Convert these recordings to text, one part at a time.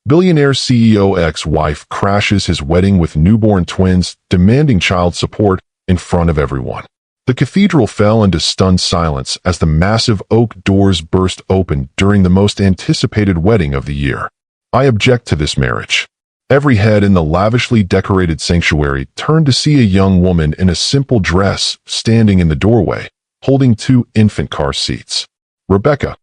Billionaire CEO ex-wife crashes his wedding with newborn twins, demanding child support in front of everyone. The cathedral fell into stunned silence as the massive oak doors burst open during the most anticipated wedding of the year. I object to this marriage. Every head in the lavishly decorated sanctuary turned to see a young woman in a simple dress standing in the doorway, holding two infant car seats. Rebecca.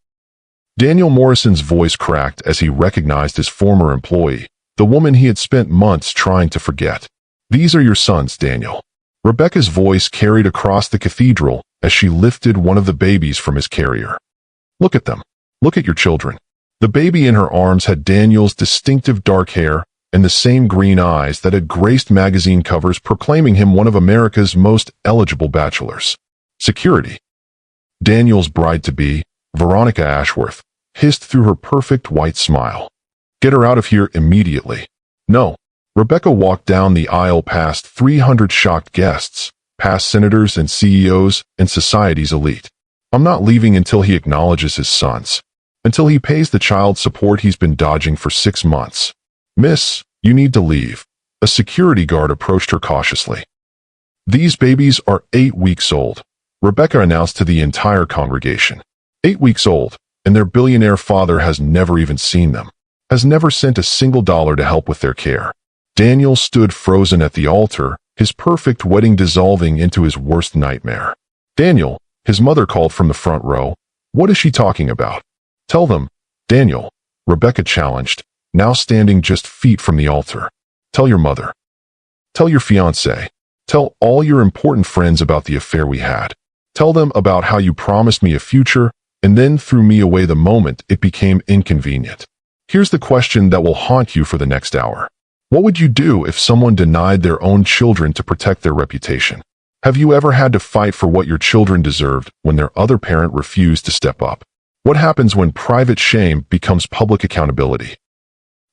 Daniel Morrison's voice cracked as he recognized his former employee, the woman he had spent months trying to forget. "These are your sons, Daniel." Rebecca's voice carried across the cathedral as she lifted one of the babies from his carrier. "Look at them. Look at your children." The baby in her arms had Daniel's distinctive dark hair and the same green eyes that had graced magazine covers proclaiming him one of America's most eligible bachelors. Security. Daniel's bride-to-be, Veronica Ashworth, hissed through her perfect white smile. "Get her out of here immediately." "No." Rebecca walked down the aisle past 300 shocked guests, past senators and CEOs and society's elite. "I'm not leaving until he acknowledges his sons. Until he pays the child support he's been dodging for 6 months. Miss, you need to leave." A security guard approached her cautiously. "These babies are 8 weeks old," Rebecca announced to the entire congregation. 8 weeks old, and their billionaire father has never even seen them, has never sent a single dollar to help with their care. Daniel stood frozen at the altar, his perfect wedding dissolving into his worst nightmare. "Daniel," his mother called from the front row, "what is she talking about?" "Tell them, Daniel," Rebecca challenged, now standing just feet from the altar. "Tell your mother. Tell your fiancé. Tell all your important friends about the affair we had. Tell them about how you promised me a future and then threw me away the moment it became inconvenient. Here's the question that will haunt you for the next hour. What would you do if someone denied their own children to protect their reputation? Have you ever had to fight for what your children deserved when their other parent refused to step up? What happens when private shame becomes public accountability?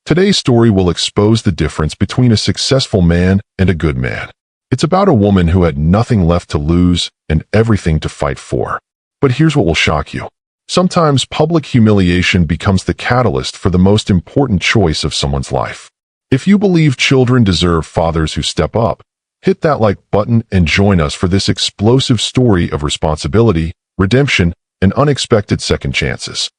Today's story will expose the difference between a successful man and a good man. It's about a woman who had nothing left to lose and everything to fight for. But here's what will shock you. Sometimes public humiliation becomes the catalyst for the most important choice of someone's life. If you believe children deserve fathers who step up, hit that like button and join us for this explosive story of responsibility, redemption, and unexpected second chances.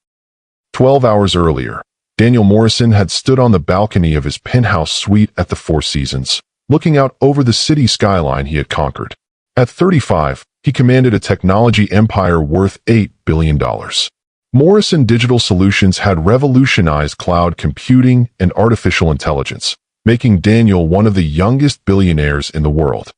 12 hours earlier, Daniel Morrison had stood on the balcony of his penthouse suite at the Four Seasons, looking out over the city skyline he had conquered. At 35, he commanded a technology empire worth $8 billion. Morrison Digital Solutions had revolutionized cloud computing and artificial intelligence, making Daniel one of the youngest billionaires in the world.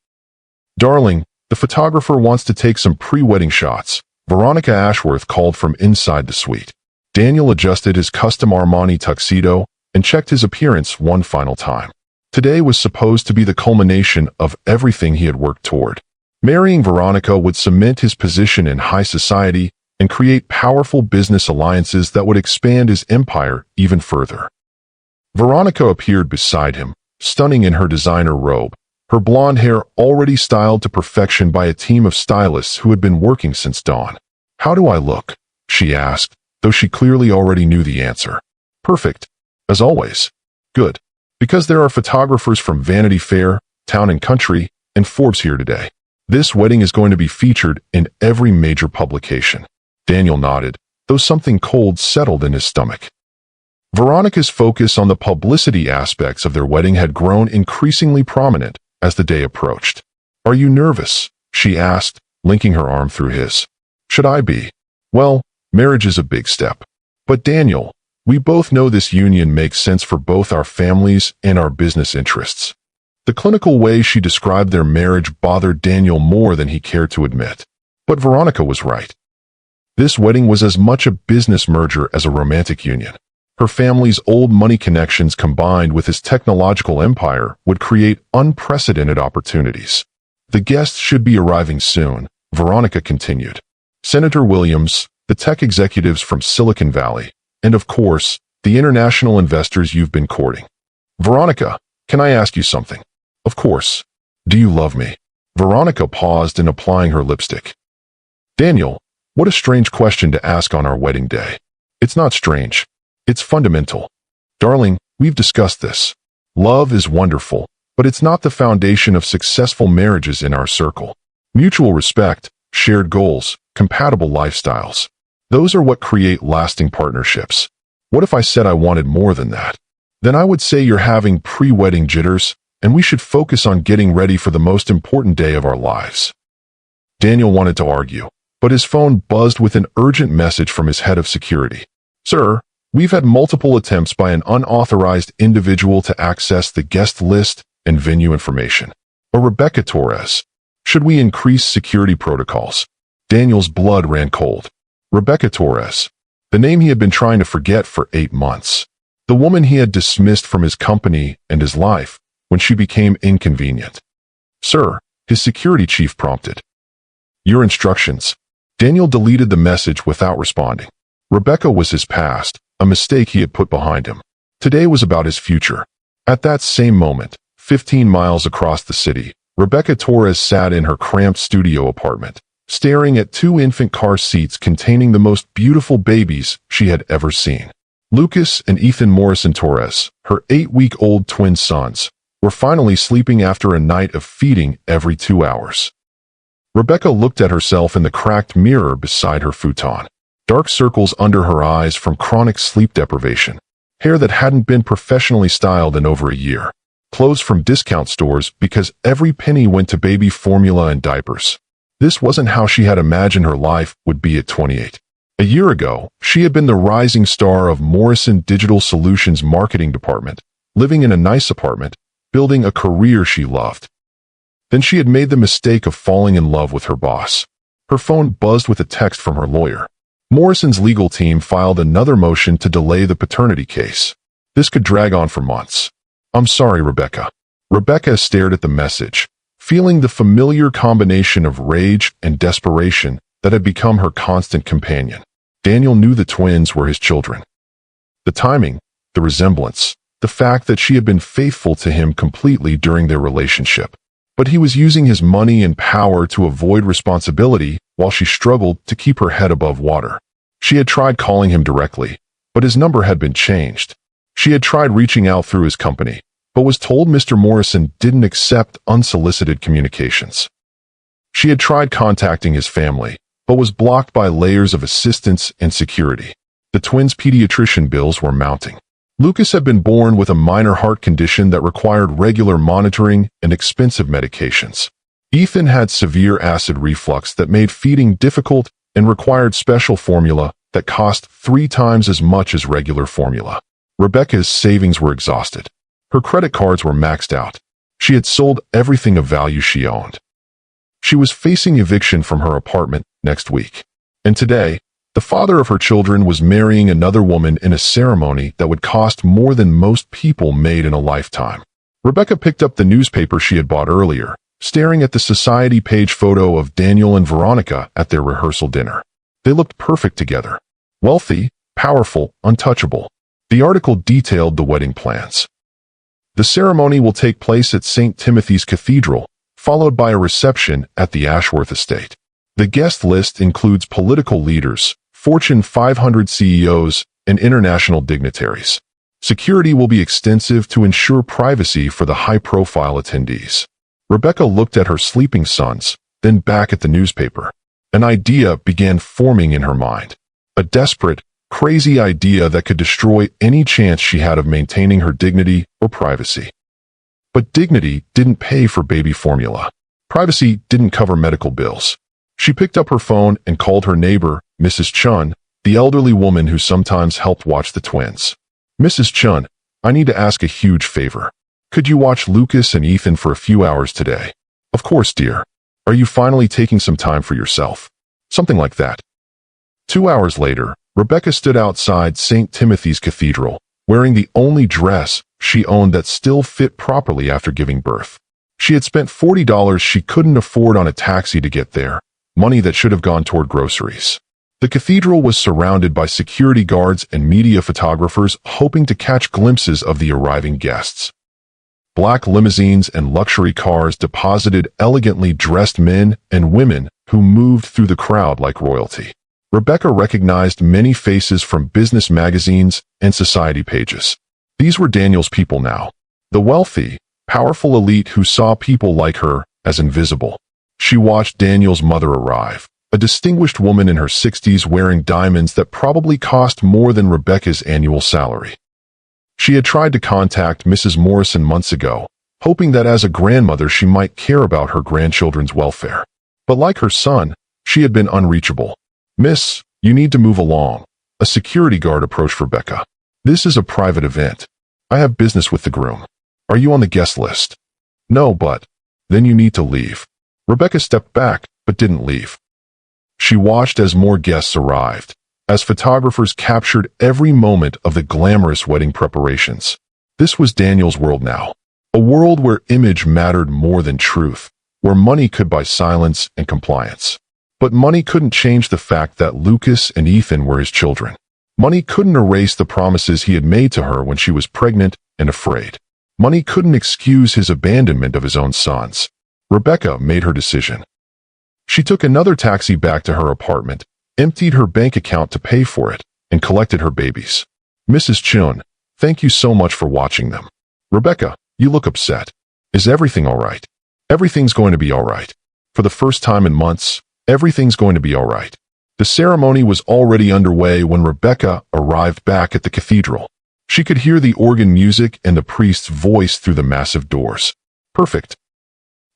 "Darling, the photographer wants to take some pre-wedding shots," Veronica Ashworth called from inside the suite. Daniel adjusted his custom Armani tuxedo and checked his appearance one final time. Today was supposed to be the culmination of everything he had worked toward. Marrying Veronica would cement his position in high society and create powerful business alliances that would expand his empire even further. Veronica appeared beside him, stunning in her designer robe, her blonde hair already styled to perfection by a team of stylists who had been working since dawn. "How do I look?" she asked, though she clearly already knew the answer. "Perfect, as always." "Good, because there are photographers from Vanity Fair, Town and Country, and Forbes here today. This wedding is going to be featured in every major publication." Daniel nodded, though something cold settled in his stomach. Veronica's focus on the publicity aspects of their wedding had grown increasingly prominent as the day approached. "Are you nervous?" she asked, linking her arm through his. "Should I be? Well, marriage is a big step. But Daniel, we both know this union makes sense for both our families and our business interests." The clinical way she described their marriage bothered Daniel more than he cared to admit. But Veronica was right. This wedding was as much a business merger as a romantic union. Her family's old money connections combined with his technological empire would create unprecedented opportunities. "The guests should be arriving soon," Veronica continued. "Senator Williams, the tech executives from Silicon Valley, and of course, the international investors you've been courting." "Veronica, can I ask you something?" "Of course. Do you love me?" Veronica paused in applying her lipstick. "Daniel, what a strange question to ask on our wedding day." "It's not strange. It's fundamental. Darling, We've discussed this. Love is wonderful, but it's not the foundation of successful marriages in our circle. Mutual respect, shared goals, compatible lifestyles. Those are what create lasting partnerships. What if I said I wanted more than that? Then I would say you're having pre-wedding jitters, and we should focus on getting ready for the most important day of our lives. Daniel wanted to argue, but his phone buzzed with an urgent message from his head of security. Sir, we've had multiple attempts by an unauthorized individual to access the guest list and venue information. Or Rebecca Torres. Should we increase security protocols? Daniel's blood ran cold. Rebecca Torres. The name he had been trying to forget for 8 months. The woman he had dismissed from his company and his life when she became inconvenient. Sir, his security chief prompted. Your instructions. Daniel deleted the message without responding. Rebecca was his past, a mistake he had put behind him. Today was about his future. At that same moment, 15 miles across the city, Rebecca Torres sat in her cramped studio apartment, staring at 2 infant car seats containing the most beautiful babies she had ever seen. Lucas and Ethan Morrison Torres, her 8-week-old twin sons, were finally sleeping after a night of feeding every 2 hours. Rebecca looked at herself in the cracked mirror beside her futon. Dark circles under her eyes from chronic sleep deprivation. Hair that hadn't been professionally styled in over a year. Clothes from discount stores because every penny went to baby formula and diapers. This wasn't how she had imagined her life would be at 28. A year ago, she had been the rising star of Morrison Digital Solutions marketing department, living in a nice apartment, building a career she loved. Then she had made the mistake of falling in love with her boss. Her phone buzzed with a text from her lawyer. Morrison's legal team filed another motion to delay the paternity case. This could drag on for months. I'm sorry, Rebecca. Rebecca stared at the message, feeling the familiar combination of rage and desperation that had become her constant companion. Daniel knew the twins were his children. The timing, the resemblance, the fact that she had been faithful to him completely during their relationship. But he was using his money and power to avoid responsibility while she struggled to keep her head above water. She had tried calling him directly, but his number had been changed. She had tried reaching out through his company, but was told Mr. Morrison didn't accept unsolicited communications. She had tried contacting his family, but was blocked by layers of assistance and security. The twins' pediatrician bills were mounting. Lucas had been born with a minor heart condition that required regular monitoring and expensive medications. Ethan had severe acid reflux that made feeding difficult and required special formula that cost 3 times as much as regular formula. Rebecca's savings were exhausted. Her credit cards were maxed out. She had sold everything of value she owned. She was facing eviction from her apartment next week. And today, the father of her children was marrying another woman in a ceremony that would cost more than most people made in a lifetime. Rebecca picked up the newspaper she had bought earlier, staring at the society page photo of Daniel and Veronica at their rehearsal dinner. They looked perfect together. Wealthy, powerful, untouchable. The article detailed the wedding plans. The ceremony will take place at St. Timothy's Cathedral, followed by a reception at the Ashworth estate. The guest list includes political leaders, Fortune 500 CEOs, and international dignitaries. Security will be extensive to ensure privacy for the high-profile attendees. Rebecca looked at her sleeping sons, then back at the newspaper. An idea began forming in her mind. A desperate, crazy idea that could destroy any chance she had of maintaining her dignity or privacy. But dignity didn't pay for baby formula. Privacy didn't cover medical bills. She picked up her phone and called her neighbor, Mrs. Chun, the elderly woman who sometimes helped watch the twins. Mrs. Chun, I need to ask a huge favor. Could you watch Lucas and Ethan for a few hours today? Of course, dear. Are you finally taking some time for yourself? Something like that. 2 hours later, Rebecca stood outside St. Timothy's Cathedral, wearing the only dress she owned that still fit properly after giving birth. She had spent $40 she couldn't afford on a taxi to get there, money that should have gone toward groceries. The cathedral was surrounded by security guards and media photographers hoping to catch glimpses of the arriving guests. Black limousines and luxury cars deposited elegantly dressed men and women who moved through the crowd like royalty. Rebecca recognized many faces from business magazines and society pages. These were Daniel's people now. The wealthy, powerful elite who saw people like her as invisible. She watched Daniel's mother arrive, a distinguished woman in her 60s wearing diamonds that probably cost more than Rebecca's annual salary. She had tried to contact Mrs. Morrison months ago, hoping that as a grandmother she might care about her grandchildren's welfare. But like her son, she had been unreachable. "Miss, you need to move along." A security guard approached Rebecca. "This is a private event. I have business with the groom. Are you on the guest list?" "No, but..." "Then you need to leave." Rebecca stepped back, but didn't leave. She watched as more guests arrived, as photographers captured every moment of the glamorous wedding preparations. This was Daniel's world now. A world where image mattered more than truth, where money could buy silence and compliance. But money couldn't change the fact that Lucas and Ethan were his children. Money couldn't erase the promises he had made to her when she was pregnant and afraid. Money couldn't excuse his abandonment of his own sons. Rebecca made her decision. She took another taxi back to her apartment, emptied her bank account to pay for it, and collected her babies. "Mrs. Chun, thank you so much for watching them." "Rebecca, you look upset. Is everything all right?" "Everything's going to be all right. For the first time in months, everything's going to be all right." The ceremony was already underway when Rebecca arrived back at the cathedral. She could hear the organ music and the priest's voice through the massive doors. Perfect.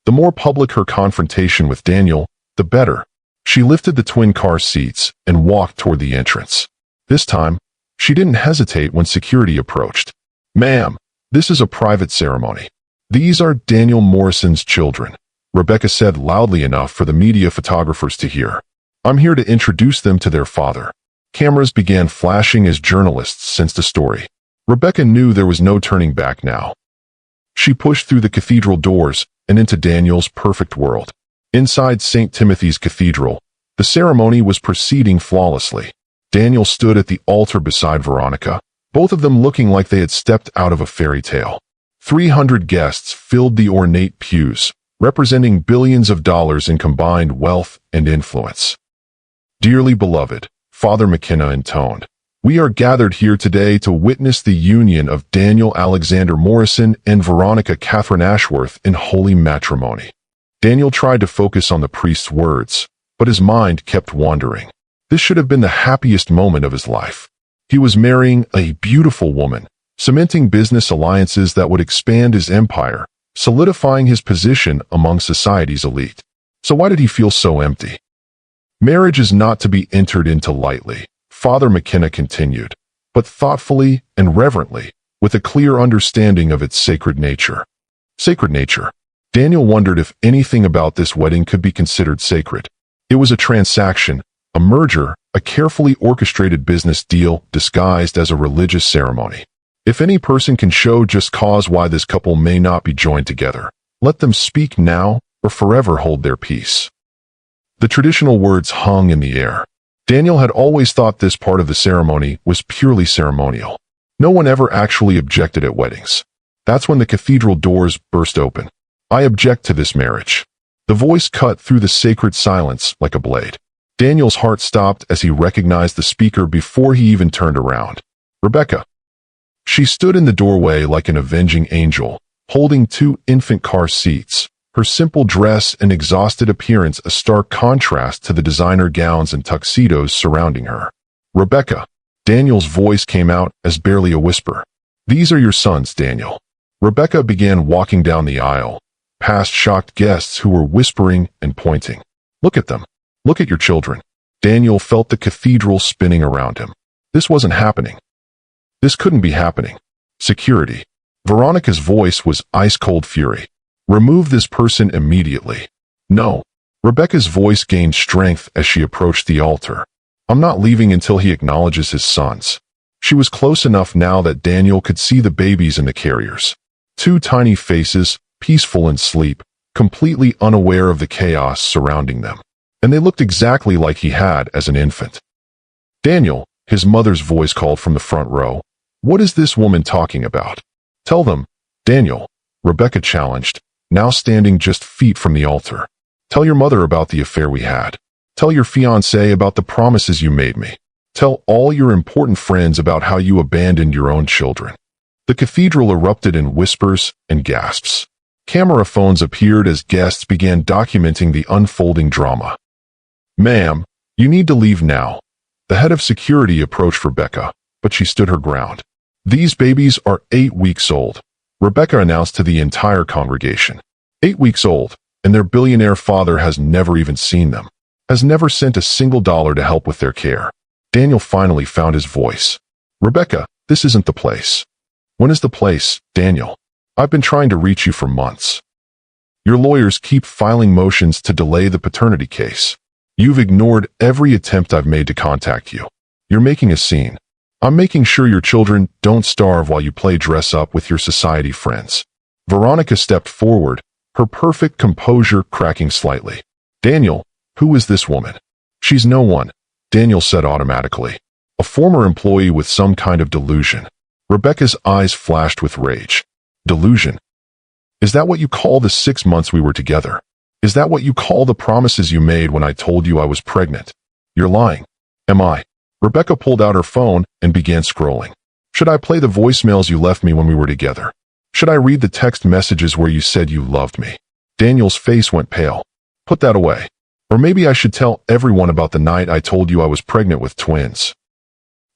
The more public her confrontation with Daniel, the better. She lifted the twin car seats and walked toward the entrance. This time, she didn't hesitate when security approached. "Ma'am, this is a private ceremony. These are Daniel Morrison's children," Rebecca said loudly enough for the media photographers to hear. "I'm here to introduce them to their father." Cameras began flashing as journalists sensed the story. Rebecca knew there was no turning back now. She pushed through the cathedral doors and into Daniel's perfect world. Inside St. Timothy's Cathedral, the ceremony was proceeding flawlessly. Daniel stood at the altar beside Veronica, both of them looking like they had stepped out of a fairy tale. 300 guests filled the ornate pews, representing billions of dollars in combined wealth and influence. "Dearly beloved," Father McKenna intoned, "we are gathered here today to witness the union of Daniel Alexander Morrison and Veronica Catherine Ashworth in holy matrimony." Daniel tried to focus on the priest's words, but his mind kept wandering. This should have been the happiest moment of his life. He was marrying a beautiful woman, cementing business alliances that would expand his empire, solidifying his position among society's elite. So why did he feel so empty? "Marriage is not to be entered into lightly," Father McKenna continued, "but thoughtfully and reverently, with a clear understanding of its sacred nature." Sacred nature. Daniel wondered if anything about this wedding could be considered sacred. It was a transaction, a merger, a carefully orchestrated business deal disguised as a religious ceremony. If any person can show just cause why this couple may not be joined together, let them speak now or forever hold their peace. The traditional words hung in the air. Daniel had always thought this part of the ceremony was purely ceremonial. No one ever actually objected at weddings. That's when the cathedral doors burst open. "I object to this marriage." The voice cut through the sacred silence like a blade. Daniel's heart stopped as he recognized the speaker before he even turned around. Rebecca. She stood in the doorway like an avenging angel, holding 2 infant car seats, her simple dress and exhausted appearance a stark contrast to the designer gowns and tuxedos surrounding her. "Rebecca." Daniel's voice came out as barely a whisper. "These are your sons, Daniel." Rebecca began walking down the aisle, past shocked guests who were whispering and pointing. "Look at them. Look at your children." Daniel felt the cathedral spinning around him. This wasn't happening. This couldn't be happening. Security. Veronica's voice was ice-cold fury. "Remove this person immediately." "No." Rebecca's voice gained strength as she approached the altar. "I'm not leaving until he acknowledges his sons." She was close enough now that Daniel could see the babies in the carriers. 2 tiny faces, peaceful in sleep, completely unaware of the chaos surrounding them. And they looked exactly like he had as an infant. "Daniel," his mother's voice called from the front row, "what is this woman talking about?" "Tell them." "Daniel," Rebecca challenged, now standing just feet from the altar. "Tell your mother about the affair we had. Tell your fiancé about the promises you made me. Tell all your important friends about how you abandoned your own children." The cathedral erupted in whispers and gasps. Camera phones appeared as guests began documenting the unfolding drama. "Ma'am, you need to leave now." The head of security approached Rebecca, but she stood her ground. "These babies are 8 weeks old," Rebecca announced to the entire congregation. 8 weeks old, and their billionaire father has never even seen them, has never sent a single dollar to help with their care. Daniel finally found his voice. "Rebecca, this isn't the place." "When is the place, Daniel? I've been trying to reach you for months. Your lawyers keep filing motions to delay the paternity case. You've ignored every attempt I've made to contact you. You're making a scene. I'm making sure your children don't starve while you play dress-up with your society friends." Veronica stepped forward, her perfect composure cracking slightly. "Daniel, who is this woman?" "She's no one," Daniel said automatically. "A former employee with some kind of delusion." Rebecca's eyes flashed with rage. "Delusion? Is that what you call the 6 months we were together? Is that what you call the promises you made when I told you I was pregnant? You're lying." "Am I?" Rebecca pulled out her phone and began scrolling. "Should I play the voicemails you left me when we were together? Should I read the text messages where you said you loved me?" Daniel's face went pale. "Put that away. Or maybe I should tell everyone about the night I told you I was pregnant with twins.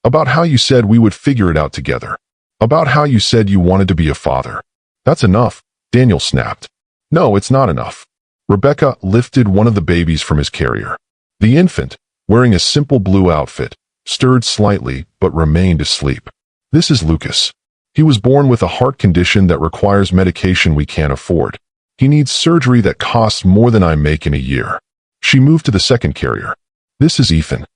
About how you said we would figure it out together. About how you said you wanted to be a father." "That's enough," Daniel snapped. "No, it's not enough." Rebecca lifted one of the babies from his carrier. The infant, wearing a simple blue outfit, stirred slightly but remained asleep. "This is Lucas. He was born with a heart condition that requires medication we can't afford. He needs surgery that costs more than I make in a year." She moved to the second carrier. "This is Ethan.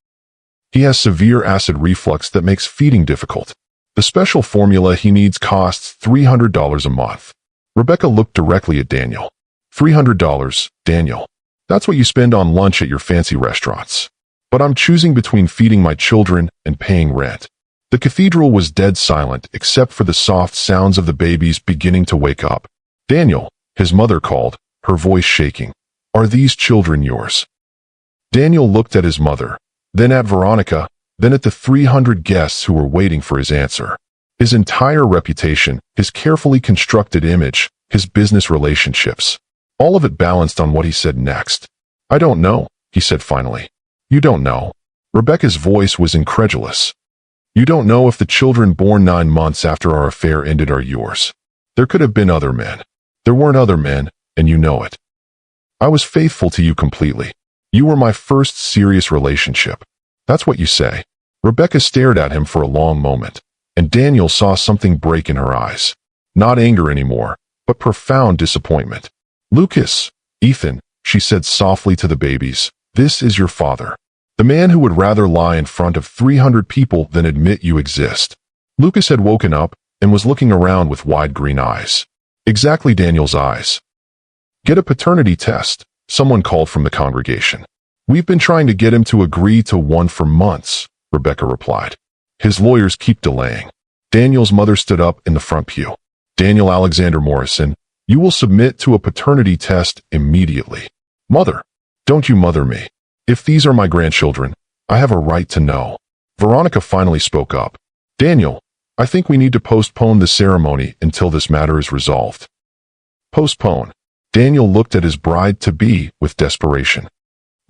He has severe acid reflux that makes feeding difficult. The special formula he needs costs $300 a month." Rebecca looked directly at Daniel. $300, Daniel. That's what you spend on lunch at your fancy restaurants. But I'm choosing between feeding my children and paying rent. The cathedral was dead silent except for the soft sounds of the babies beginning to wake up. "Daniel," his mother called, her voice shaking. "Are these children yours?" Daniel looked at his mother, then at Veronica, then at the 300 guests who were waiting for his answer. His entire reputation, his carefully constructed image, his business relationships, all of it balanced on what he said next. "I don't know," he said finally. "You don't know?" Rebecca's voice was incredulous. "You don't know if the children born 9 months after our affair ended are yours. There could have been other men. There weren't other men, and you know it. I was faithful to you completely. You were my first serious relationship. That's what you say." Rebecca stared at him for a long moment, and Daniel saw something break in her eyes. Not anger anymore, but profound disappointment. "Lucas, Ethan," she said softly to the babies, "this is your father. The man who would rather lie in front of 300 people than admit you exist." Lucas had woken up and was looking around with wide green eyes. Exactly Daniel's eyes. "Get a paternity test," someone called from the congregation. "We've been trying to get him to agree to one for months," Rebecca replied. "His lawyers keep delaying." Daniel's mother stood up in the front pew. "Daniel Alexander Morrison, you will submit to a paternity test immediately." "Mother, don't you mother me. If these are my grandchildren, I have a right to know." Veronica finally spoke up. "Daniel, I think we need to postpone the ceremony until this matter is resolved." "Postpone?" Daniel looked at his bride-to-be with desperation.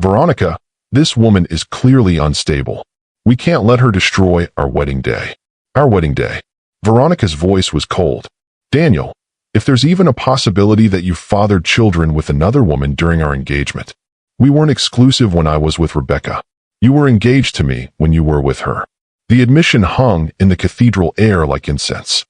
"Veronica, this woman is clearly unstable. We can't let her destroy our wedding day." "Our wedding day?" Veronica's voice was cold. "Daniel, if there's even a possibility that you fathered children with another woman during our engagement. We weren't exclusive when I was with Rebecca. You were engaged to me when you were with her." The admission hung in the cathedral air like incense.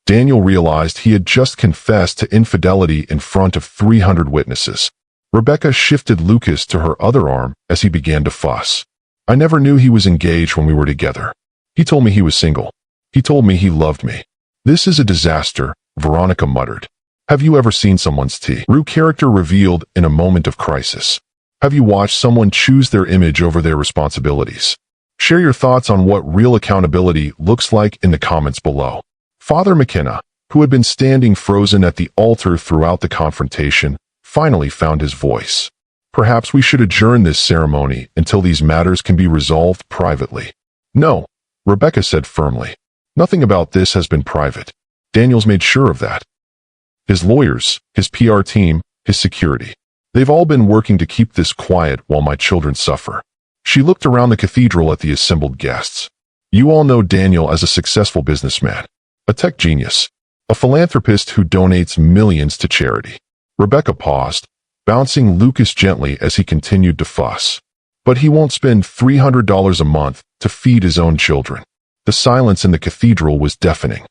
Daniel realized he had just confessed to infidelity in front of 300 witnesses. Rebecca shifted Lucas to her other arm as he began to fuss. "I never knew he was engaged when we were together. He told me he was single. He told me he loved me." "This is a disaster," Veronica muttered. "Have you ever seen someone's true character revealed in a moment of crisis? Have you watched someone choose their image over their responsibilities? Share your thoughts on what real accountability looks like in the comments below." Father McKenna, who had been standing frozen at the altar throughout the confrontation, finally found his voice. "Perhaps we should adjourn this ceremony until these matters can be resolved privately." "No," Rebecca said firmly. Nothing about this has been private. Daniel's made sure of that. His lawyers, his PR team, his security. They've all been working to keep this quiet while my children suffer. She looked around the cathedral at the assembled guests. You all know Daniel as a successful businessman, a tech genius, a philanthropist who donates millions to charity. Rebecca paused, bouncing Lucas gently as he continued to fuss. But he won't spend $300 a month to feed his own children. The silence in the cathedral was deafening.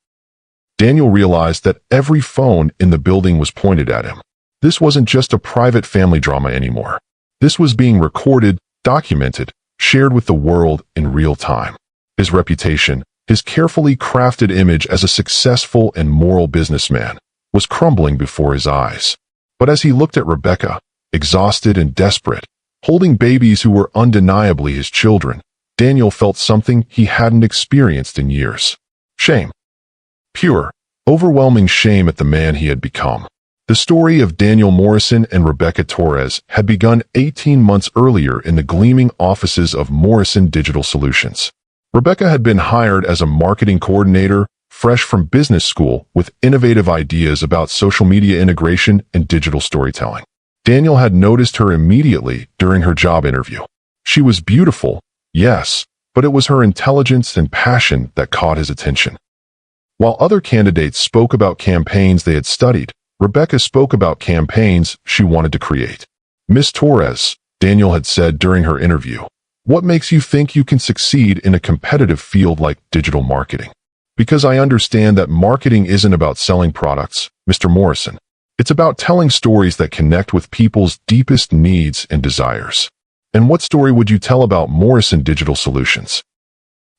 Daniel realized that every phone in the building was pointed at him. This wasn't just a private family drama anymore. This was being recorded, documented, shared with the world in real time. His reputation, his carefully crafted image as a successful and moral businessman, was crumbling before his eyes. But as he looked at Rebecca, exhausted and desperate, holding babies who were undeniably his children, Daniel felt something he hadn't experienced in years. Shame. Pure, overwhelming shame at the man he had become. The story of Daniel Morrison and Rebecca Torres had begun 18 months earlier in the gleaming offices of Morrison Digital Solutions. Rebecca had been hired as a marketing coordinator, fresh from business school, with innovative ideas about social media integration and digital storytelling. Daniel had noticed her immediately during her job interview. She was beautiful, yes, but it was her intelligence and passion that caught his attention. While other candidates spoke about campaigns they had studied, Rebecca spoke about campaigns she wanted to create. Miss Torres, Daniel had said during her interview, what makes you think you can succeed in a competitive field like digital marketing? Because I understand that marketing isn't about selling products, Mr. Morrison. It's about telling stories that connect with people's deepest needs and desires. And what story would you tell about Morrison Digital Solutions?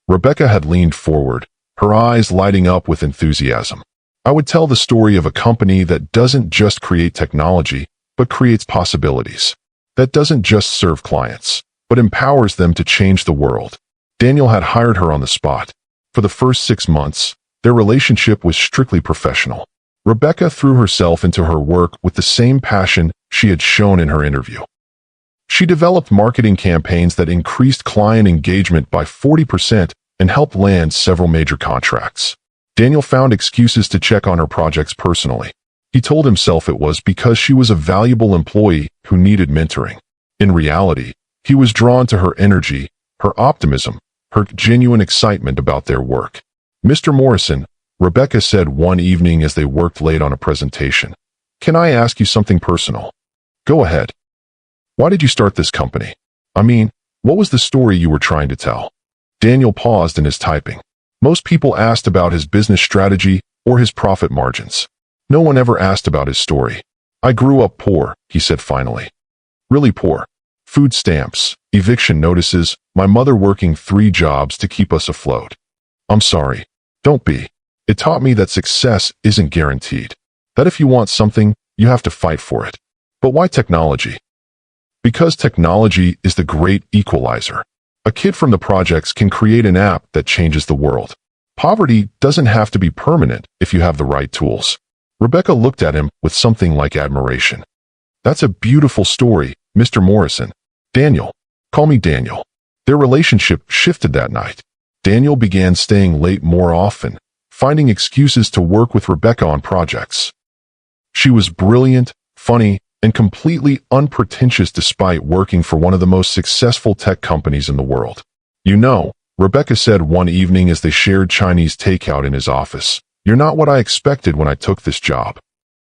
Rebecca had leaned forward, her eyes lighting up with enthusiasm. I would tell the story of a company that doesn't just create technology, but creates possibilities. That doesn't just serve clients, but empowers them to change the world. Daniel had hired her on the spot. For the first 6 months, their relationship was strictly professional. Rebecca threw herself into her work with the same passion she had shown in her interview. She developed marketing campaigns that increased client engagement by 40% and helped land several major contracts. Daniel found excuses to check on her projects personally. He told himself it was because she was a valuable employee who needed mentoring. In reality, he was drawn to her energy, her optimism, her genuine excitement about their work. Mr. Morrison, Rebecca said one evening as they worked late on a presentation, can I ask you something personal? Go ahead. Why did you start this company? I mean, what was the story you were trying to tell? Daniel paused in his typing. Most people asked about his business strategy or his profit margins. No one ever asked about his story. I grew up poor, he said finally. Really poor. Food stamps, eviction notices, my mother working 3 jobs to keep us afloat. I'm sorry. Don't be. It taught me that success isn't guaranteed. That if you want something, you have to fight for it. But why technology? Because technology is the great equalizer. A kid from the projects can create an app that changes the world. Poverty doesn't have to be permanent if you have the right tools. Rebecca looked at him with something like admiration. That's a beautiful story, Mr. Morrison. Daniel. Call me Daniel. Their relationship shifted that night. Daniel began staying late more often, finding excuses to work with Rebecca on projects. She was brilliant, funny, and completely unpretentious despite working for one of the most successful tech companies in the world. You know, Rebecca said one evening as they shared Chinese takeout in his office, you're not what I expected when I took this job.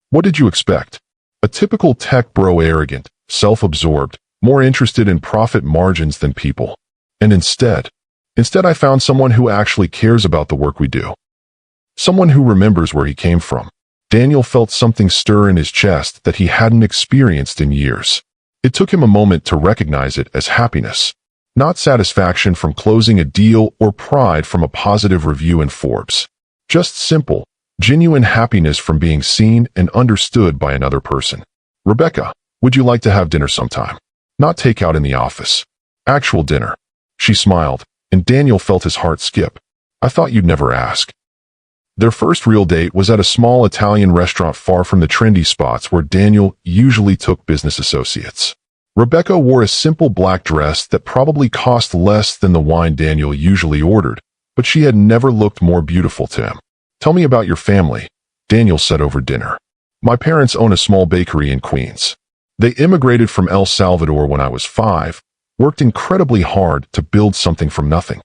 What did you expect? A typical tech bro, arrogant, self-absorbed, more interested in profit margins than people. And instead I found someone who actually cares about the work we do. Someone who remembers where he came from. Daniel felt something stir in his chest that he hadn't experienced in years. It took him a moment to recognize it as happiness, not satisfaction from closing a deal or pride from a positive review in Forbes. Just simple, genuine happiness from being seen and understood by another person. Rebecca, would you like to have dinner sometime? Not takeout in the office. Actual dinner. She smiled, and Daniel felt his heart skip. I thought you'd never ask. Their first real date was at a small Italian restaurant far from the trendy spots where Daniel usually took business associates. Rebecca wore a simple black dress that probably cost less than the wine Daniel usually ordered, but she had never looked more beautiful to him. "Tell me about your family," Daniel said over dinner. "My parents own a small bakery in Queens. They immigrated from El Salvador when I was 5, worked incredibly hard to build something from nothing."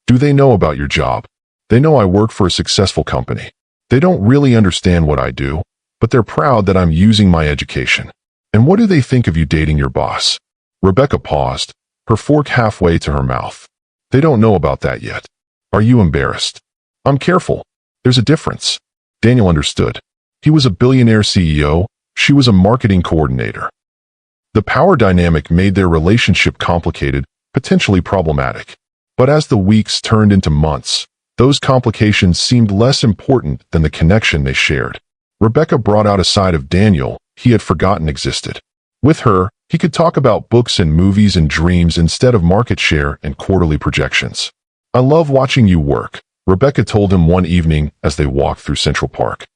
"Do they know about your job?" "They know I work for a successful company. They don't really understand what I do, but they're proud that I'm using my education." "And what do they think of you dating your boss?" Rebecca paused, her fork halfway to her mouth. "They don't know about that yet." "Are you embarrassed?" "I'm careful. There's a difference." Daniel understood. He was a billionaire CEO, she was a marketing coordinator. The power dynamic made their relationship complicated, potentially problematic. But as the weeks turned into months, those complications seemed less important than the connection they shared. Rebecca brought out a side of Daniel he had forgotten existed. With her, he could talk about books and movies and dreams instead of market share and quarterly projections. "I love watching you work," Rebecca told him one evening as they walked through Central Park.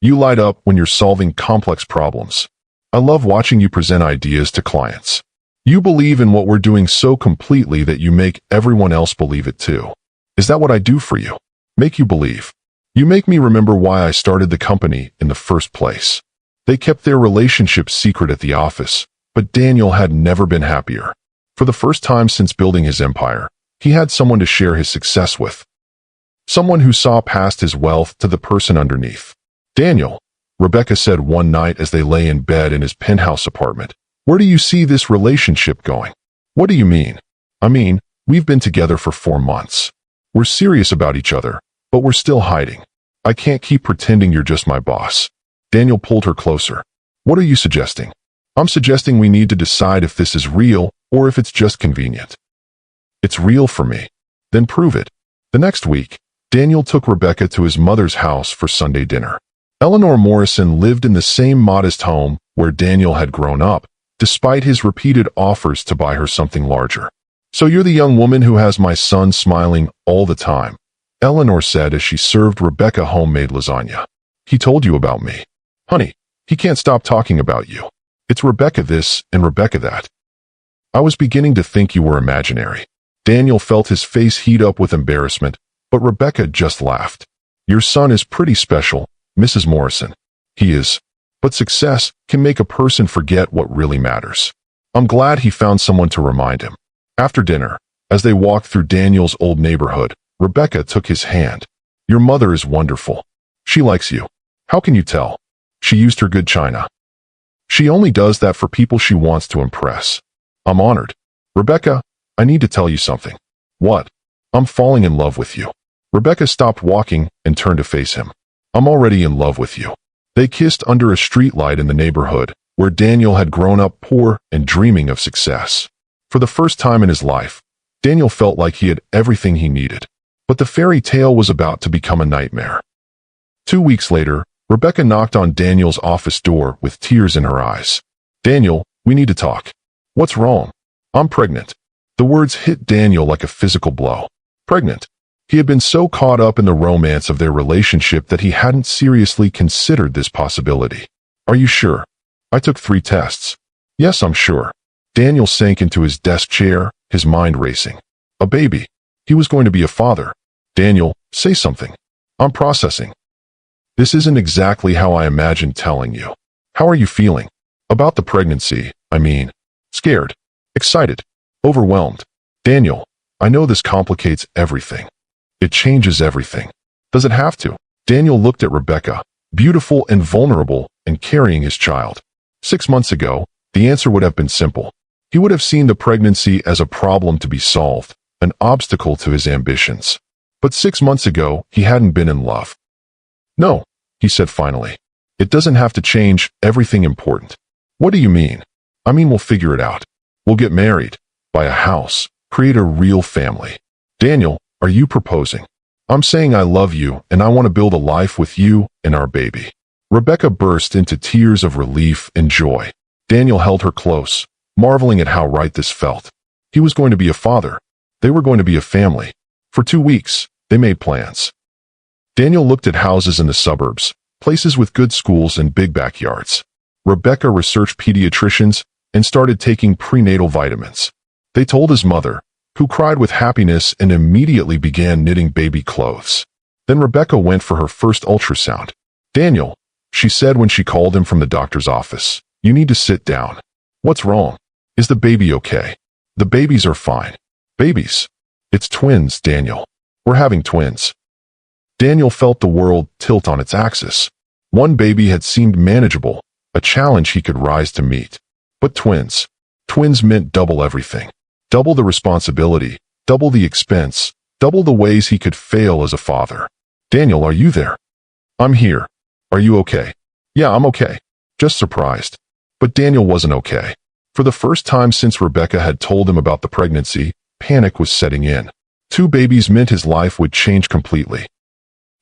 "You light up when you're solving complex problems. I love watching you present ideas to clients. You believe in what we're doing so completely that you make everyone else believe it too. Is that what I do for you? Make you believe. You make me remember why I started the company in the first place." They kept their relationship secret at the office, but Daniel had never been happier. For the first time since building his empire, he had someone to share his success with. Someone who saw past his wealth to the person underneath. "Daniel," Rebecca said one night as they lay in bed in his penthouse apartment, "where do you see this relationship going?" "What do you mean?" "I mean, we've been together for 4 months. We're serious about each other, but we're still hiding. I can't keep pretending you're just my boss." Daniel pulled her closer. "What are you suggesting?" "I'm suggesting we need to decide if this is real or if it's just convenient." "It's real for me." "Then prove it." The next week, Daniel took Rebecca to his mother's house for Sunday dinner. Eleanor Morrison lived in the same modest home where Daniel had grown up, despite his repeated offers to buy her something larger. "So you're the young woman who has my son smiling all the time," Eleanor said as she served Rebecca homemade lasagna. "He told you about me. Honey, he can't stop talking about you. It's Rebecca this and Rebecca that. I was beginning to think you were imaginary." Daniel felt his face heat up with embarrassment, but Rebecca just laughed. "Your son is pretty special, Mrs. Morrison." "He is. But success can make a person forget what really matters." I'm glad he found someone to remind him. After dinner, as they walked through Daniel's old neighborhood, Rebecca took his hand. "Your mother is wonderful. She likes you." "How can you tell?" "She used her good china." "She only does that for people she wants to impress." "I'm honored." "Rebecca, I need to tell you something." "What?" "I'm falling in love with you." Rebecca stopped walking and turned to face him. "I'm already in love with you." They kissed under a streetlight in the neighborhood, where Daniel had grown up poor and dreaming of success. For the first time in his life, Daniel felt like he had everything he needed. But the fairy tale was about to become a nightmare. 2 weeks later, Rebecca knocked on Daniel's office door with tears in her eyes. "Daniel, we need to talk." "What's wrong?" "I'm pregnant." The words hit Daniel like a physical blow. Pregnant. He had been so caught up in the romance of their relationship that he hadn't seriously considered this possibility. "Are you sure?" "I took 3 tests." "Yes, I'm sure." Daniel sank into his desk chair, his mind racing. A baby. He was going to be a father. "Daniel, say something." "I'm processing." "This isn't exactly how I imagined telling you." "How are you feeling?" "About the pregnancy, I mean." "Scared." "Excited." "Overwhelmed." "Daniel, I know this complicates everything. It changes everything." "Does it have to?" Daniel looked at Rebecca, beautiful and vulnerable, and carrying his child. 6 months ago, the answer would have been simple. He would have seen the pregnancy as a problem to be solved, an obstacle to his ambitions. But 6 months ago, he hadn't been in love. "No," he said finally. "It doesn't have to change everything important." "What do you mean?" "I mean we'll figure it out. We'll get married, buy a house, create a real family." "Daniel, are you proposing?" "I'm saying I love you and I want to build a life with you and our baby." Rebecca burst into tears of relief and joy. Daniel held her close, marveling at how right this felt. He was going to be a father. They were going to be a family. For 2 weeks, they made plans. Daniel looked at houses in the suburbs, places with good schools and big backyards. Rebecca researched pediatricians and started taking prenatal vitamins. They told his mother, who cried with happiness and immediately began knitting baby clothes. Then Rebecca went for her first ultrasound. "Daniel," she said when she called him from the doctor's office, "you need to sit down." "What's wrong? Is the baby okay?" "The babies are fine." "Babies? It's twins, Daniel. We're having twins." Daniel felt the world tilt on its axis. One baby had seemed manageable, a challenge he could rise to meet. But twins. Twins meant double everything. Double the responsibility, double the expense, double the ways he could fail as a father. "Daniel, are you there?" "I'm here. Are you okay?" "Yeah, I'm okay. Just surprised." But Daniel wasn't okay. For the first time since Rebecca had told him about the pregnancy, panic was setting in. Two babies meant his life would change completely.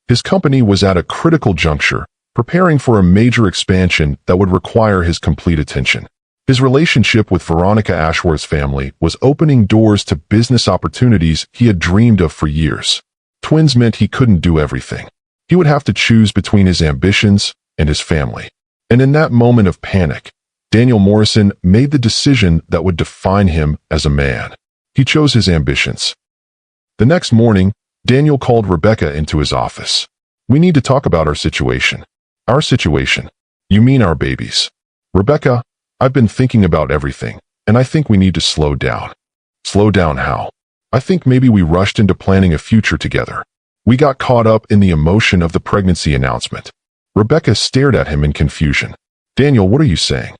His company was at a critical juncture, preparing for a major expansion that would require his complete attention. His relationship with Veronica Ashworth's family was opening doors to business opportunities he had dreamed of for years. Twins meant he couldn't do everything. He would have to choose between his ambitions and his family. And in that moment of panic, Daniel Morrison made the decision that would define him as a man. He chose his ambitions. The next morning, Daniel called Rebecca into his office. "We need to talk about our situation." "Our situation? You mean our babies?" "Rebecca, I've been thinking about everything, and I think we need to slow down." "Slow down how?" "I think maybe we rushed into planning a future together. We got caught up in the emotion of the pregnancy announcement." Rebecca stared at him in confusion. "Daniel, what are you saying?"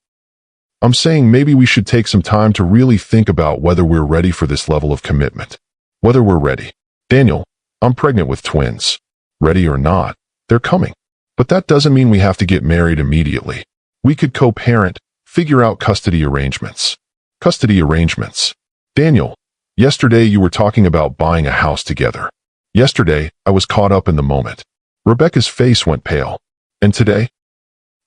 "I'm saying maybe we should take some time to really think about whether we're ready for this level of commitment. Whether we're ready." "Daniel, I'm pregnant with twins. Ready or not, they're coming. But that doesn't mean we have to get married immediately. We could co-parent, figure out custody arrangements." "Custody arrangements?" "Daniel, yesterday you were talking about buying a house together." "Yesterday, I was caught up in the moment." Rebecca's face went pale. "And today?"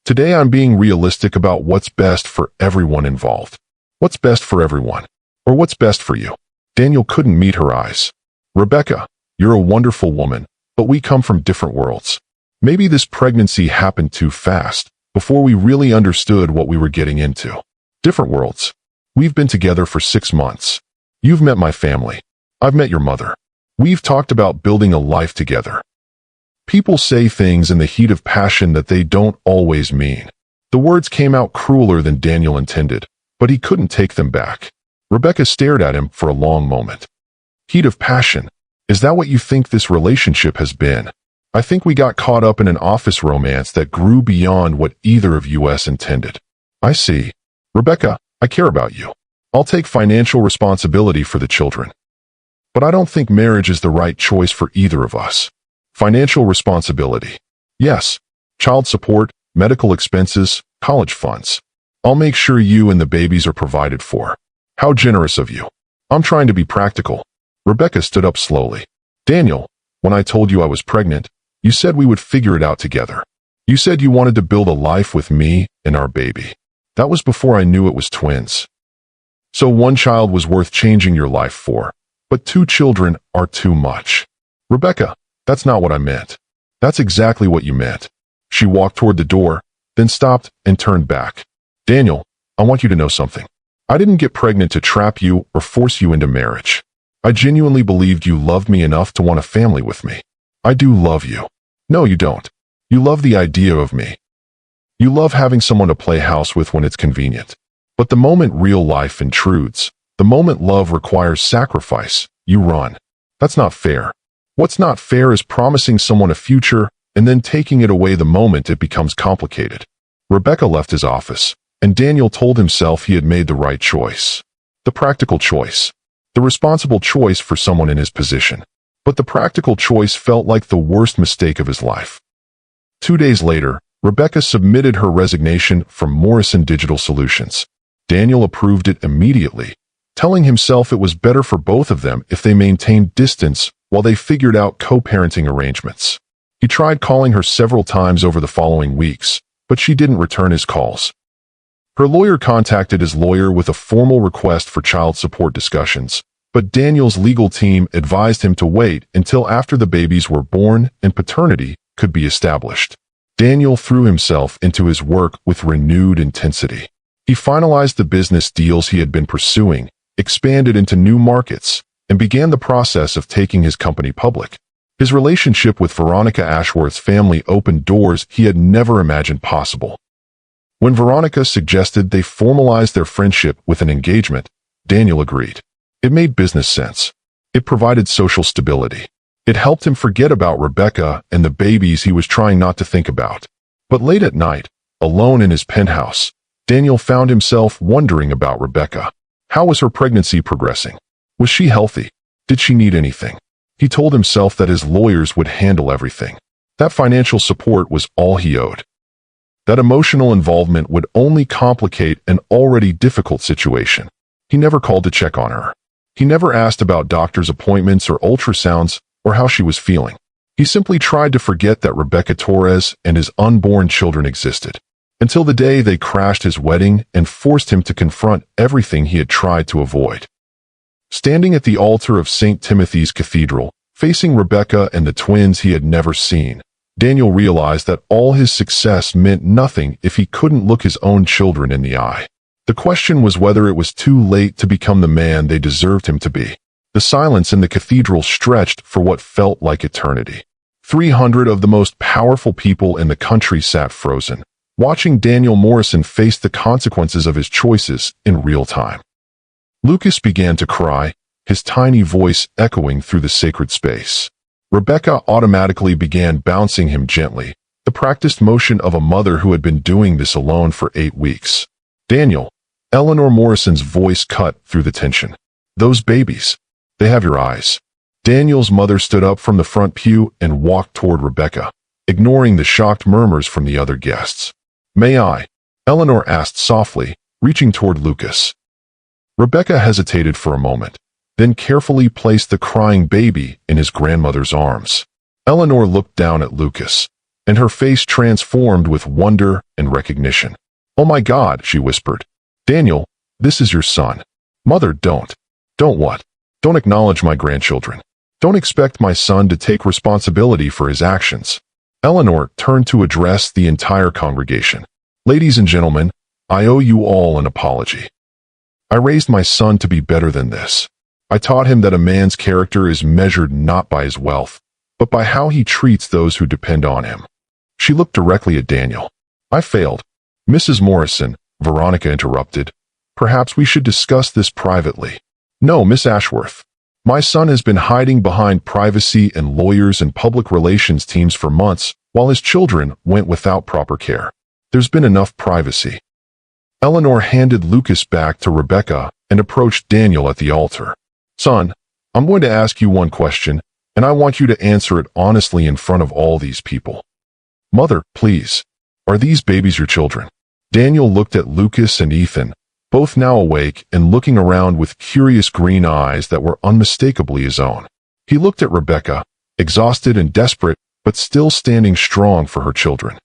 "Today I'm being realistic about what's best for everyone involved." "What's best for everyone? Or what's best for you?" Daniel couldn't meet her eyes. "Rebecca, you're a wonderful woman, but we come from different worlds. Maybe this pregnancy happened too fast, before we really understood what we were getting into." "Different worlds? We've been together for 6 months. You've met my family. I've met your mother. We've talked about building a life together." People say things in the heat of passion that they don't always mean. The words came out crueler than Daniel intended, but he couldn't take them back. Rebecca stared at him for a long moment. "Heat of passion? Is that what you think this relationship has been?" "I think we got caught up in an office romance that grew beyond what either of us intended." "I see. Rebecca, I care about you. I'll take financial responsibility for the children. But I don't think marriage is the right choice for either of us." "Financial responsibility? Yes. Child support, medical expenses, college funds. I'll make sure you and the babies are provided for." "How generous of you." "I'm trying to be practical." Rebecca stood up slowly. "Daniel, when I told you I was pregnant, you said we would figure it out together. You said you wanted to build a life with me and our baby. That was before I knew it was twins. So one child was worth changing your life for, but 2 children are too much." "Rebecca, that's not what I meant." "That's exactly what you meant." She walked toward the door, then stopped and turned back. "Daniel, I want you to know something. I didn't get pregnant to trap you or force you into marriage. I genuinely believed you loved me enough to want a family with me. I do love you." "No, you don't. You love the idea of me. You love having someone to play house with when it's convenient. But the moment real life intrudes, the moment love requires sacrifice, you run. That's not fair. What's not fair is promising someone a future and then taking it away the moment it becomes complicated." Rebecca left his office, and Daniel told himself he had made the right choice. The practical choice. The responsible choice for someone in his position. But the practical choice felt like the worst mistake of his life. 2 days later, Rebecca submitted her resignation from Morrison Digital Solutions. Daniel approved it immediately, telling himself it was better for both of them if they maintained distance while they figured out co-parenting arrangements. He tried calling her several times over the following weeks, but she didn't return his calls. Her lawyer contacted his lawyer with a formal request for child support discussions, but Daniel's legal team advised him to wait until after the babies were born and paternity could be established. Daniel threw himself into his work with renewed intensity. He finalized the business deals he had been pursuing, expanded into new markets, and began the process of taking his company public. His relationship with Veronica Ashworth's family opened doors he had never imagined possible. When Veronica suggested they formalize their friendship with an engagement, Daniel agreed. It made business sense. It provided social stability. It helped him forget about Rebecca and the babies he was trying not to think about. But late at night, alone in his penthouse, Daniel found himself wondering about Rebecca. How was her pregnancy progressing? Was she healthy? Did she need anything? He told himself that his lawyers would handle everything. That financial support was all he owed. That emotional involvement would only complicate an already difficult situation. He never called to check on her. He never asked about doctor's appointments or ultrasounds or how she was feeling. He simply tried to forget that Rebecca Torres and his unborn children existed, until the day they crashed his wedding and forced him to confront everything he had tried to avoid. Standing at the altar of St. Timothy's Cathedral, facing Rebecca and the twins he had never seen, Daniel realized that all his success meant nothing if he couldn't look his own children in the eye. The question was whether it was too late to become the man they deserved him to be. The silence in the cathedral stretched for what felt like eternity. 300 of the most powerful people in the country sat frozen, watching Daniel Morrison face the consequences of his choices in real time. Lucas began to cry, his tiny voice echoing through the sacred space. Rebecca automatically began bouncing him gently, the practiced motion of a mother who had been doing this alone for 8 weeks. Daniel, Eleanor Morrison's voice cut through the tension. Those babies. They have your eyes. Daniel's mother stood up from the front pew and walked toward Rebecca, ignoring the shocked murmurs from the other guests. May I? Eleanor asked softly, reaching toward Lucas. Rebecca hesitated for a moment, then carefully placed the crying baby in his grandmother's arms. Eleanor looked down at Lucas, and her face transformed with wonder and recognition. Oh my God, she whispered. Daniel, this is your son. Mother, don't. Don't what? Don't acknowledge my grandchildren. Don't expect my son to take responsibility for his actions. Eleanor turned to address the entire congregation. Ladies and gentlemen, I owe you all an apology. I raised my son to be better than this. I taught him that a man's character is measured not by his wealth, but by how he treats those who depend on him. She looked directly at Daniel. I failed. Mrs. Morrison, Veronica interrupted. Perhaps we should discuss this privately. No, Miss Ashworth. My son has been hiding behind privacy and lawyers and public relations teams for months, while his children went without proper care. There's been enough privacy. Eleanor handed Lucas back to Rebecca and approached Daniel at the altar. Son, I'm going to ask you one question, and I want you to answer it honestly in front of all these people. Mother, please. Are these babies your children? Daniel looked at Lucas and Ethan, both now awake and looking around with curious green eyes that were unmistakably his own. He looked at Rebecca, exhausted and desperate, but still standing strong for her children.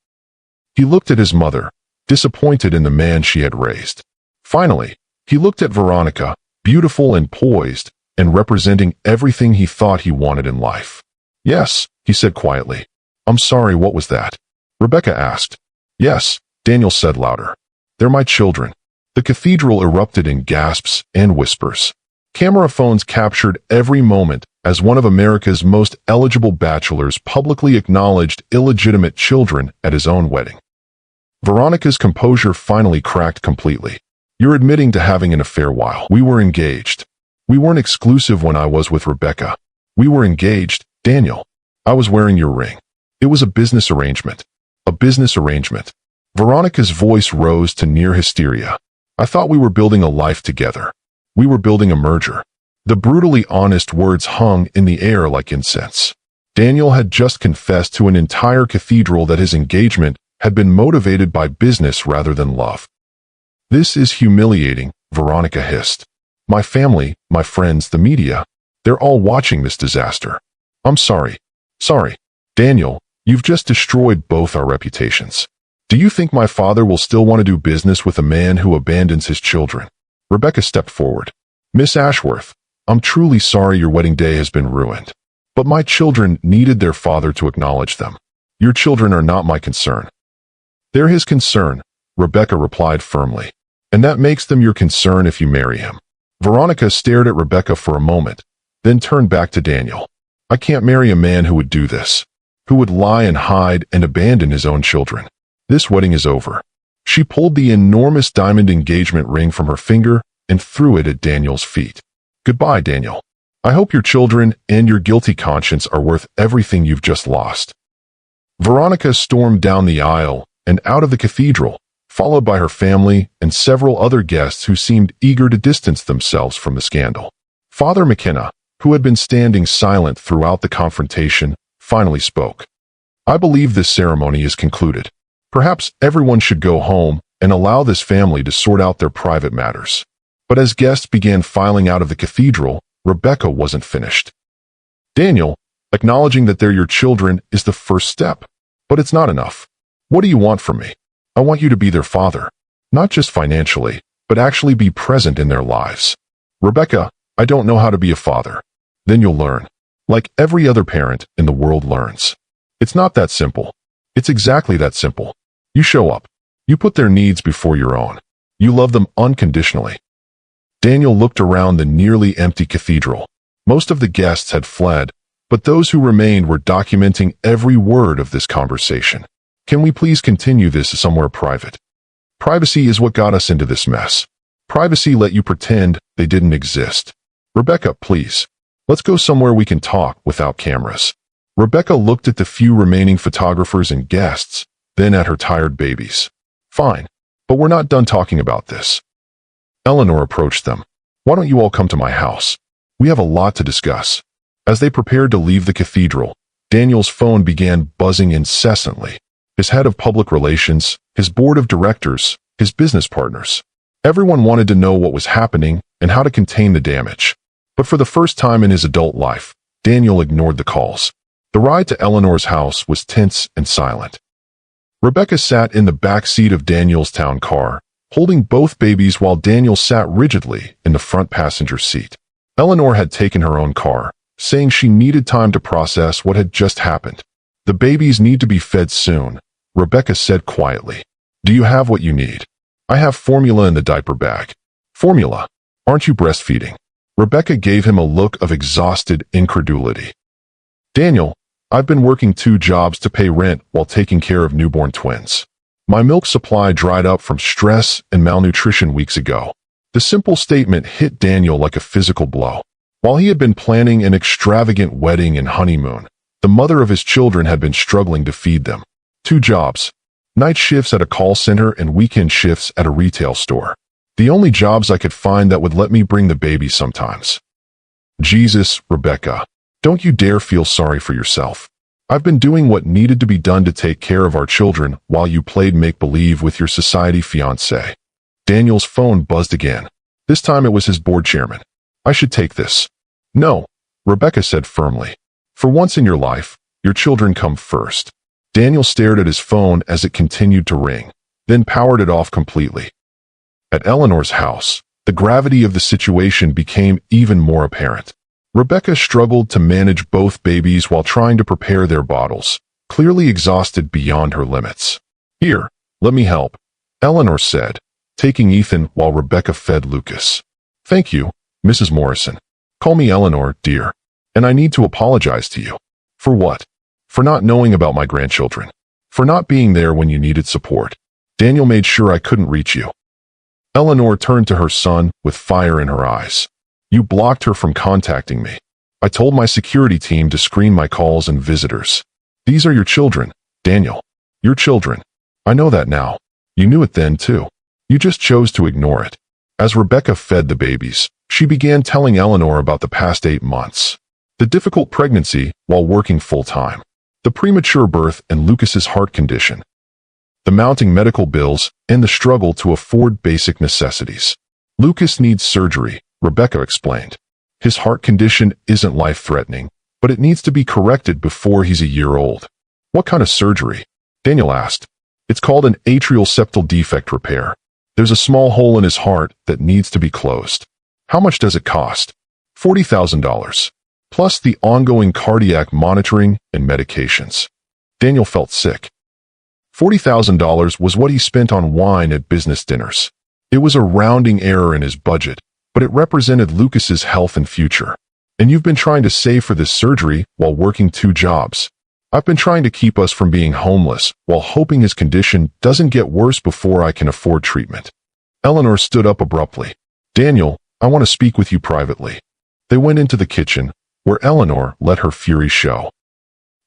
He looked at his mother, disappointed in the man she had raised. Finally, he looked at Veronica, beautiful and poised, and representing everything he thought he wanted in life. Yes, he said quietly. I'm sorry, what was that? Rebecca asked. Yes, Daniel said louder. They're my children. The cathedral erupted in gasps and whispers. Camera phones captured every moment as one of America's most eligible bachelors publicly acknowledged illegitimate children at his own wedding. Veronica's composure finally cracked completely. You're admitting to having an affair while we were engaged. We weren't exclusive when I was with Rebecca. We were engaged, Daniel. I was wearing your ring. It was a business arrangement. A business arrangement. Veronica's voice rose to near hysteria. I thought we were building a life together. We were building a merger. The brutally honest words hung in the air like incense. Daniel had just confessed to an entire cathedral that his engagement had been motivated by business rather than love. This is humiliating, Veronica hissed. My family, my friends, the media, they're all watching this disaster. I'm sorry. Sorry. Daniel, you've just destroyed both our reputations. Do you think my father will still want to do business with a man who abandons his children? Rebecca stepped forward. Miss Ashworth, I'm truly sorry your wedding day has been ruined. But my children needed their father to acknowledge them. Your children are not my concern. They're his concern, Rebecca replied firmly. And that makes them your concern if you marry him. Veronica stared at Rebecca for a moment, then turned back to Daniel. I can't marry a man who would do this, who would lie and hide and abandon his own children. This wedding is over. She pulled the enormous diamond engagement ring from her finger and threw it at Daniel's feet. Goodbye, Daniel. I hope your children and your guilty conscience are worth everything you've just lost. Veronica stormed down the aisle and out of the cathedral, followed by her family and several other guests who seemed eager to distance themselves from the scandal. Father McKenna, who had been standing silent throughout the confrontation, finally spoke. I believe this ceremony is concluded. Perhaps everyone should go home and allow this family to sort out their private matters. But as guests began filing out of the cathedral, Rebecca wasn't finished. Daniel, acknowledging that they're your children is the first step, but it's not enough. What do you want from me? I want you to be their father, not just financially, but actually be present in their lives. Rebecca, I don't know how to be a father. Then you'll learn. Like every other parent in the world learns. It's not that simple. It's exactly that simple. You show up. You put their needs before your own. You love them unconditionally. Daniel looked around the nearly empty cathedral. Most of the guests had fled, but those who remained were documenting every word of this conversation. Can we please continue this somewhere private? Privacy is what got us into this mess. Privacy let you pretend they didn't exist. Rebecca, please. Let's go somewhere we can talk without cameras. Rebecca looked at the few remaining photographers and guests, then at her tired babies. Fine, but we're not done talking about this. Eleanor approached them. Why don't you all come to my house? We have a lot to discuss. As they prepared to leave the cathedral, Daniel's phone began buzzing incessantly. His head of public relations, his board of directors, his business partners. Everyone wanted to know what was happening and how to contain the damage. But for the first time in his adult life, Daniel ignored the calls. The ride to Eleanor's house was tense and silent. Rebecca sat in the back seat of Daniel's town car, holding both babies while Daniel sat rigidly in the front passenger seat. Eleanor had taken her own car, saying she needed time to process what had just happened. The babies need to be fed soon, Rebecca said quietly. Do you have what you need? I have formula in the diaper bag. Formula? Aren't you breastfeeding? Rebecca gave him a look of exhausted incredulity. Daniel, I've been working 2 jobs to pay rent while taking care of newborn twins. My milk supply dried up from stress and malnutrition weeks ago. The simple statement hit Daniel like a physical blow. While he had been planning an extravagant wedding and honeymoon, the mother of his children had been struggling to feed them. 2 jobs. Night shifts at a call center and weekend shifts at a retail store. The only jobs I could find that would let me bring the baby sometimes. Jesus, Rebecca. Don't you dare feel sorry for yourself. I've been doing what needed to be done to take care of our children while you played make-believe with your society fiancé. Daniel's phone buzzed again. This time it was his board chairman. I should take this. No, Rebecca said firmly. For once in your life, your children come first. Daniel stared at his phone as it continued to ring, then powered it off completely. At Eleanor's house, the gravity of the situation became even more apparent. Rebecca struggled to manage both babies while trying to prepare their bottles, clearly exhausted beyond her limits. Here, let me help, Eleanor said, taking Ethan while Rebecca fed Lucas. Thank you, Mrs. Morrison. Call me Eleanor, dear. And I need to apologize to you. For what? For not knowing about my grandchildren. For not being there when you needed support. Daniel made sure I couldn't reach you. Eleanor turned to her son with fire in her eyes. You blocked her from contacting me. I told my security team to screen my calls and visitors. These are your children, Daniel. Your children. I know that now. You knew it then, too. You just chose to ignore it. As Rebecca fed the babies, she began telling Eleanor about the past 8 months. The difficult pregnancy while working full-time. The premature birth and Lucas's heart condition. The mounting medical bills and the struggle to afford basic necessities. Lucas needs surgery, Rebecca explained. His heart condition isn't life-threatening, but it needs to be corrected before he's a year old. What kind of surgery? Daniel asked. It's called an atrial septal defect repair. There's a small hole in his heart that needs to be closed. How much does it cost? $40,000. Plus the ongoing cardiac monitoring and medications. Daniel felt sick. $40,000 was what he spent on wine at business dinners. It was a rounding error in his budget, but it represented Lucas's health and future. And you've been trying to save for this surgery while working 2 jobs. I've been trying to keep us from being homeless while hoping his condition doesn't get worse before I can afford treatment." Eleanor stood up abruptly. "Daniel, I want to speak with you privately." They went into the kitchen, where Eleanor let her fury show.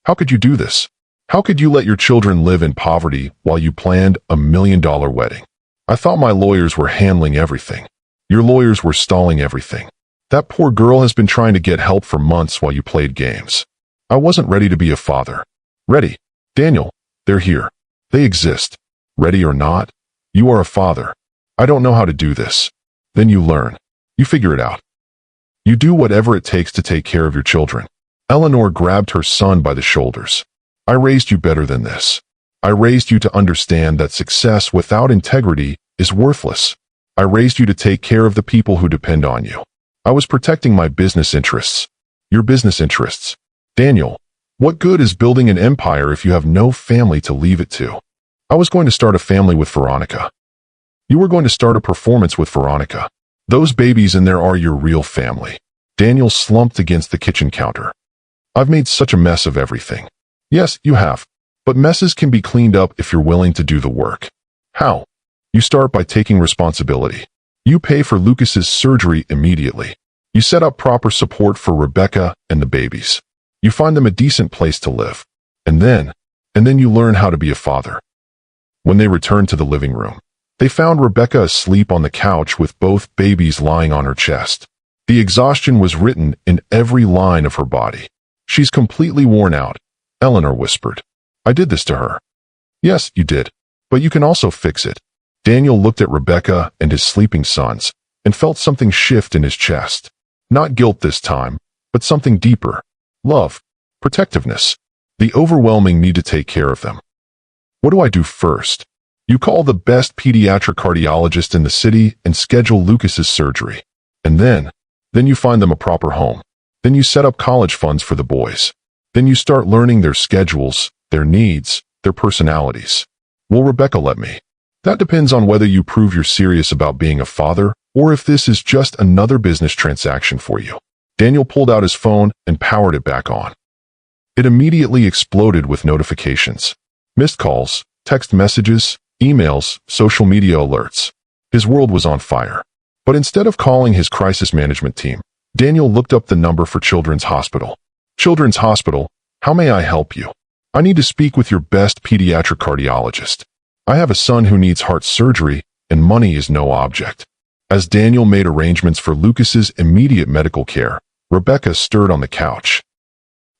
"How could you do this? How could you let your children live in poverty while you planned a $1 million wedding? I thought my lawyers were handling everything. Your lawyers were stalling everything. That poor girl has been trying to get help for months while you played games. I wasn't ready to be a father." "Ready? Daniel, they're here. They exist. Ready or not, you are a father. I don't know how to do this." "Then you learn. You figure it out. You do whatever it takes to take care of your children." Eleanor grabbed her son by the shoulders. "I raised you better than this. I raised you to understand that success without integrity is worthless. I raised you to take care of the people who depend on you. I was protecting my business interests. Your business interests. Daniel, what good is building an empire if you have no family to leave it to? I was going to start a family with Veronica. You were going to start a performance with Veronica. Those babies in there are your real family." Daniel slumped against the kitchen counter. "I've made such a mess of everything." "Yes, you have. But messes can be cleaned up if you're willing to do the work." "How?" "You start by taking responsibility. You pay for Lucas's surgery immediately. You set up proper support for Rebecca and the babies. You find them a decent place to live. And then you learn how to be a father." When they returned to the living room, they found Rebecca asleep on the couch with both babies lying on her chest. The exhaustion was written in every line of her body. "She's completely worn out," Eleanor whispered. "I did this to her." "Yes, you did. But you can also fix it." Daniel looked at Rebecca and his sleeping sons and felt something shift in his chest. Not guilt this time, but something deeper. Love. Protectiveness. The overwhelming need to take care of them. "What do I do first?" "You call the best pediatric cardiologist in the city and schedule Lucas's surgery. And then you find them a proper home. Then you set up college funds for the boys. Then you start learning their schedules, their needs, their personalities." "Will Rebecca let me?" "That depends on whether you prove you're serious about being a father or if this is just another business transaction for you." Daniel pulled out his phone and powered it back on. It immediately exploded with notifications. Missed calls, text messages, emails, social media alerts. His world was on fire. But instead of calling his crisis management team, Daniel looked up the number for Children's Hospital. "Children's Hospital, how may I help you? I need to speak with your best pediatric cardiologist. I have a son who needs heart surgery, and money is no object." As Daniel made arrangements for Lucas's immediate medical care, Rebecca stirred on the couch.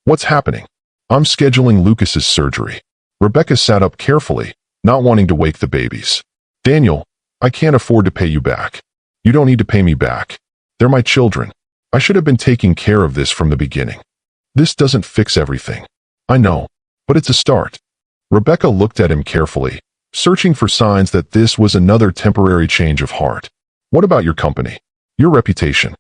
"What's happening?" "I'm scheduling Lucas's surgery." Rebecca sat up carefully, not wanting to wake the babies. "Daniel, I can't afford to pay you back." "You don't need to pay me back. They're my children. I should have been taking care of this from the beginning. This doesn't fix everything. I know, but it's a start." Rebecca looked at him carefully, searching for signs that this was another temporary change of heart. "What about your company? Your reputation?"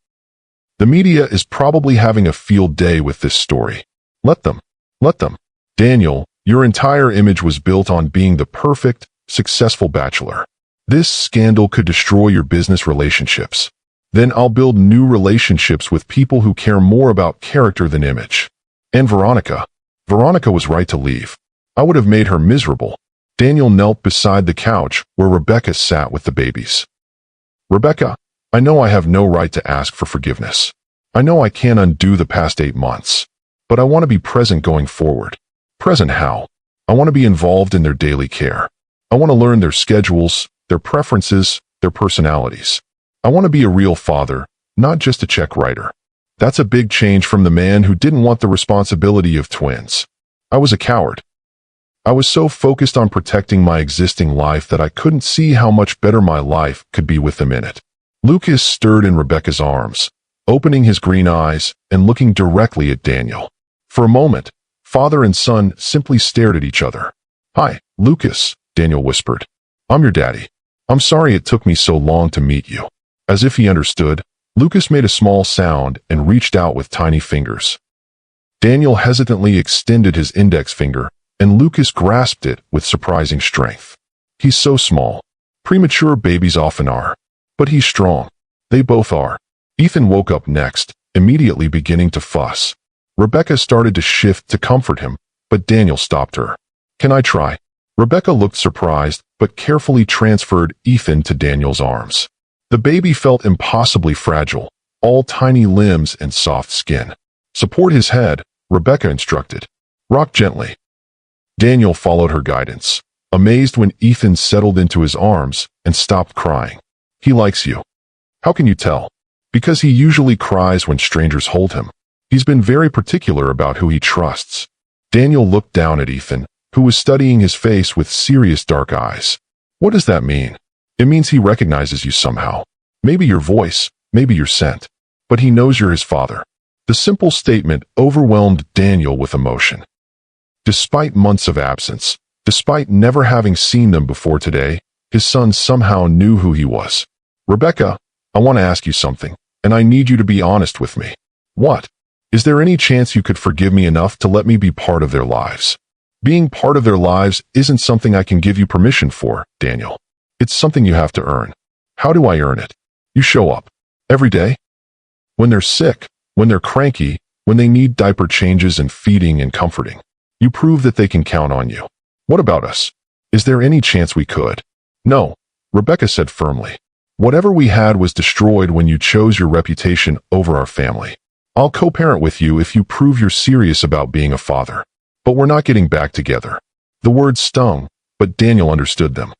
"The media is probably having a field day with this story. Let them. Let them. Daniel, your entire image was built on being the perfect, successful bachelor. This scandal could destroy your business relationships. Then I'll build new relationships with people who care more about character than image." And Veronica. Veronica was right to leave. I would have made her miserable. Daniel knelt beside the couch where Rebecca sat with the babies. "Rebecca, I know I have no right to ask for forgiveness. I know I can't undo the past 8 months. But I want to be present going forward." "Present how?" "I want to be involved in their daily care. I want to learn their schedules, their preferences, their personalities. I want to be a real father, not just a check writer." That's a big change from the man who didn't want the responsibility of twins. "I was a coward. I was so focused on protecting my existing life that I couldn't see how much better my life could be with them in it." Lucas stirred in Rebecca's arms, opening his green eyes and looking directly at Daniel. For a moment, father and son simply stared at each other. "Hi, Lucas," Daniel whispered. "I'm your daddy. I'm sorry it took me so long to meet you." As if he understood, Lucas made a small sound and reached out with tiny fingers. Daniel hesitantly extended his index finger, and Lucas grasped it with surprising strength. He's so small. Premature babies often are. But he's strong. They both are. Ethan woke up next, immediately beginning to fuss. Rebecca started to shift to comfort him, but Daniel stopped her. "Can I try?" Rebecca looked surprised, but carefully transferred Ethan to Daniel's arms. The baby felt impossibly fragile, all tiny limbs and soft skin. "Support his head," Rebecca instructed. "Rock gently." Daniel followed her guidance, amazed when Ethan settled into his arms and stopped crying. "He likes you." "How can you tell?" "Because he usually cries when strangers hold him. He's been very particular about who he trusts." Daniel looked down at Ethan, who was studying his face with serious dark eyes. "What does that mean?" "It means he recognizes you somehow. Maybe your voice, maybe your scent. But he knows you're his father." The simple statement overwhelmed Daniel with emotion. Despite months of absence, despite never having seen them before today, his son somehow knew who he was. "Rebecca, I want to ask you something, and I need you to be honest with me." "What?" "Is there any chance you could forgive me enough to let me be part of their lives?" "Being part of their lives isn't something I can give you permission for, Daniel. It's something you have to earn." "How do I earn it?" "You show up. Every day. When they're sick, when they're cranky, when they need diaper changes and feeding and comforting. You prove that they can count on you." "What about us? Is there any chance we could?" "No," Rebecca said firmly. "Whatever we had was destroyed when you chose your reputation over our family. I'll co-parent with you if you prove you're serious about being a father. But we're not getting back together." The words stung, but Daniel understood them.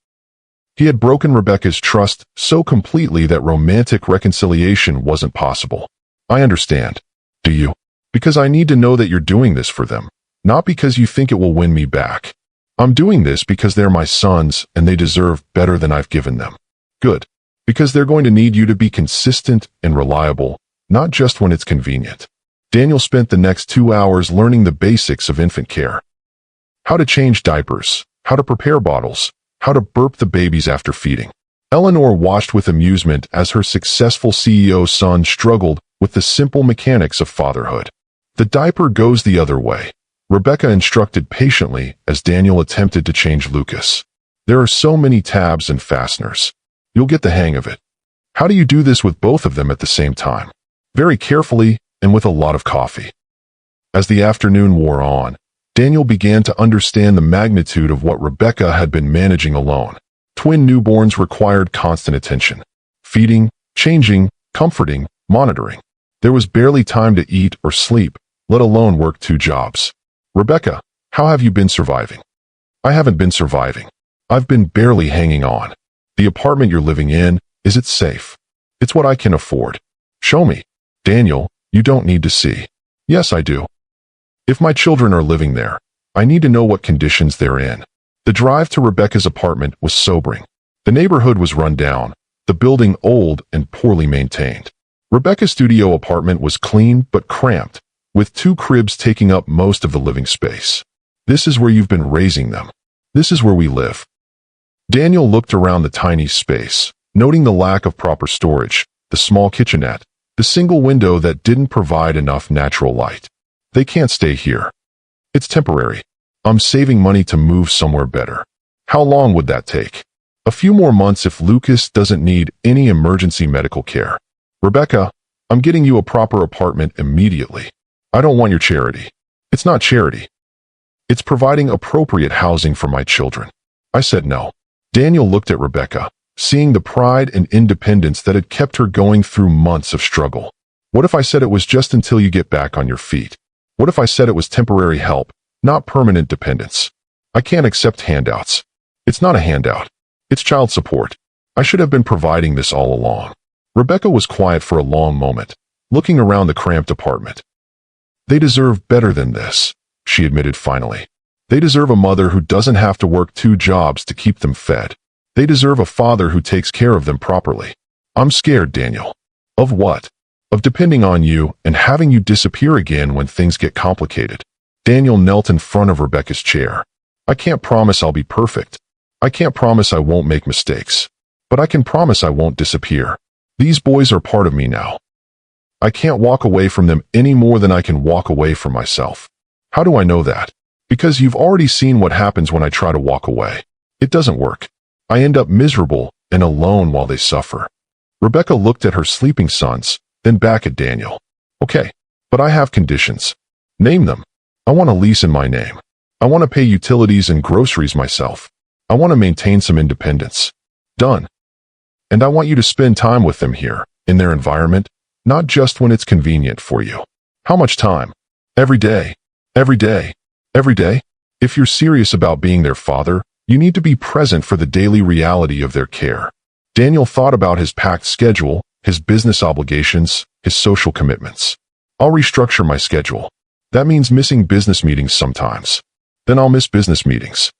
He had broken Rebecca's trust so completely that romantic reconciliation wasn't possible. "I understand." "Do you?" "Because I need to know that you're doing this for them, not because you think it will win me back. I'm doing this because they're my sons and they deserve better than I've given them." "Good. Because they're going to need you to be consistent and reliable, not just when it's convenient." Daniel spent the next 2 hours learning the basics of infant care. How to change diapers, how to prepare bottles, how to burp the babies after feeding. Eleanor watched with amusement as her successful CEO son struggled with the simple mechanics of fatherhood. "The diaper goes the other way," Rebecca instructed patiently as Daniel attempted to change Lucas. "There are so many tabs and fasteners. You'll get the hang of it." "How do you do this with both of them at the same time?" "Very carefully and with a lot of coffee." As the afternoon wore on, Daniel began to understand the magnitude of what Rebecca had been managing alone. Twin newborns required constant attention. Feeding, changing, comforting, monitoring. There was barely time to eat or sleep, let alone work 2 jobs. "Rebecca, how have you been surviving?" "I haven't been surviving. I've been barely hanging on. The apartment you're living in, is it safe?" "It's what I can afford." "Show me." "Daniel, you don't need to see." "Yes, I do. If my children are living there, I need to know what conditions they're in." The drive to Rebecca's apartment was sobering. The neighborhood was run down, the building old and poorly maintained. Rebecca's studio apartment was clean but cramped, with 2 cribs taking up most of the living space. "This is where you've been raising them. This is where we live." Daniel looked around the tiny space, noting the lack of proper storage, the small kitchenette, the single window that didn't provide enough natural light. "They can't stay here. It's temporary. I'm saving money to move somewhere better." "How long would that take?" "A few more months if Lucas doesn't need any emergency medical care." "Rebecca, I'm getting you a proper apartment immediately. I don't want your charity." "It's not charity. It's providing appropriate housing for my children." I said no. Daniel looked at Rebecca, seeing the pride and independence that had kept her going through months of struggle. "What if I said it was just until you get back on your feet? What if I said it was temporary help, not permanent dependence?" "I can't accept handouts." "It's not a handout. It's child support. I should have been providing this all along." Rebecca was quiet for a long moment, looking around the cramped apartment. "They deserve better than this," she admitted finally. "They deserve a mother who doesn't have to work 2 jobs to keep them fed. They deserve a father who takes care of them properly." "I'm scared, Daniel." "Of what?" "Of depending on you and having you disappear again when things get complicated." Daniel knelt in front of Rebecca's chair. "I can't promise I'll be perfect. I can't promise I won't make mistakes. But I can promise I won't disappear. These boys are part of me now. I can't walk away from them any more than I can walk away from myself." "How do I know that?" "Because you've already seen what happens when I try to walk away. It doesn't work. I end up miserable and alone while they suffer." Rebecca looked at her sleeping sons, then back at Daniel. Okay, but I have conditions. Name them. I want a lease in my name. I want to pay utilities and groceries myself. I want to maintain some independence. Done. And I want you to spend time with them here, in their environment, not just when it's convenient for you. How much time? Every day. Every day. Every day? If you're serious about being their father, you need to be present for the daily reality of their care. Daniel thought about his packed schedule, his business obligations, his social commitments. I'll restructure my schedule. That means missing business meetings sometimes. Then I'll miss business meetings.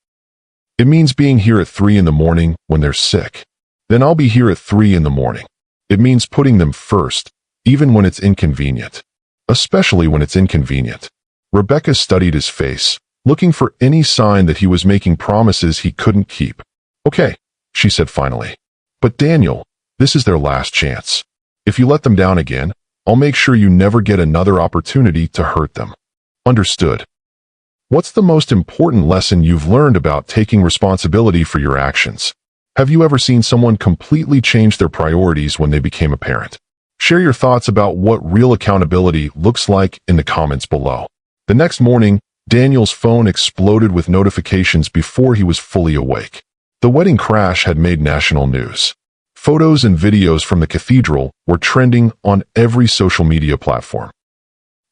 It means being here at 3 in the morning when they're sick. Then I'll be here at 3 in the morning. It means putting them first, even when it's inconvenient. Especially when it's inconvenient. Rebecca studied his face, looking for any sign that he was making promises he couldn't keep. Okay, she said finally. But Daniel, this is their last chance. If you let them down again, I'll make sure you never get another opportunity to hurt them. Understood. What's the most important lesson you've learned about taking responsibility for your actions? Have you ever seen someone completely change their priorities when they became a parent? Share your thoughts about what real accountability looks like in the comments below. The next morning, Daniel's phone exploded with notifications before he was fully awake. The wedding crash had made national news. Photos and videos from the cathedral were trending on every social media platform.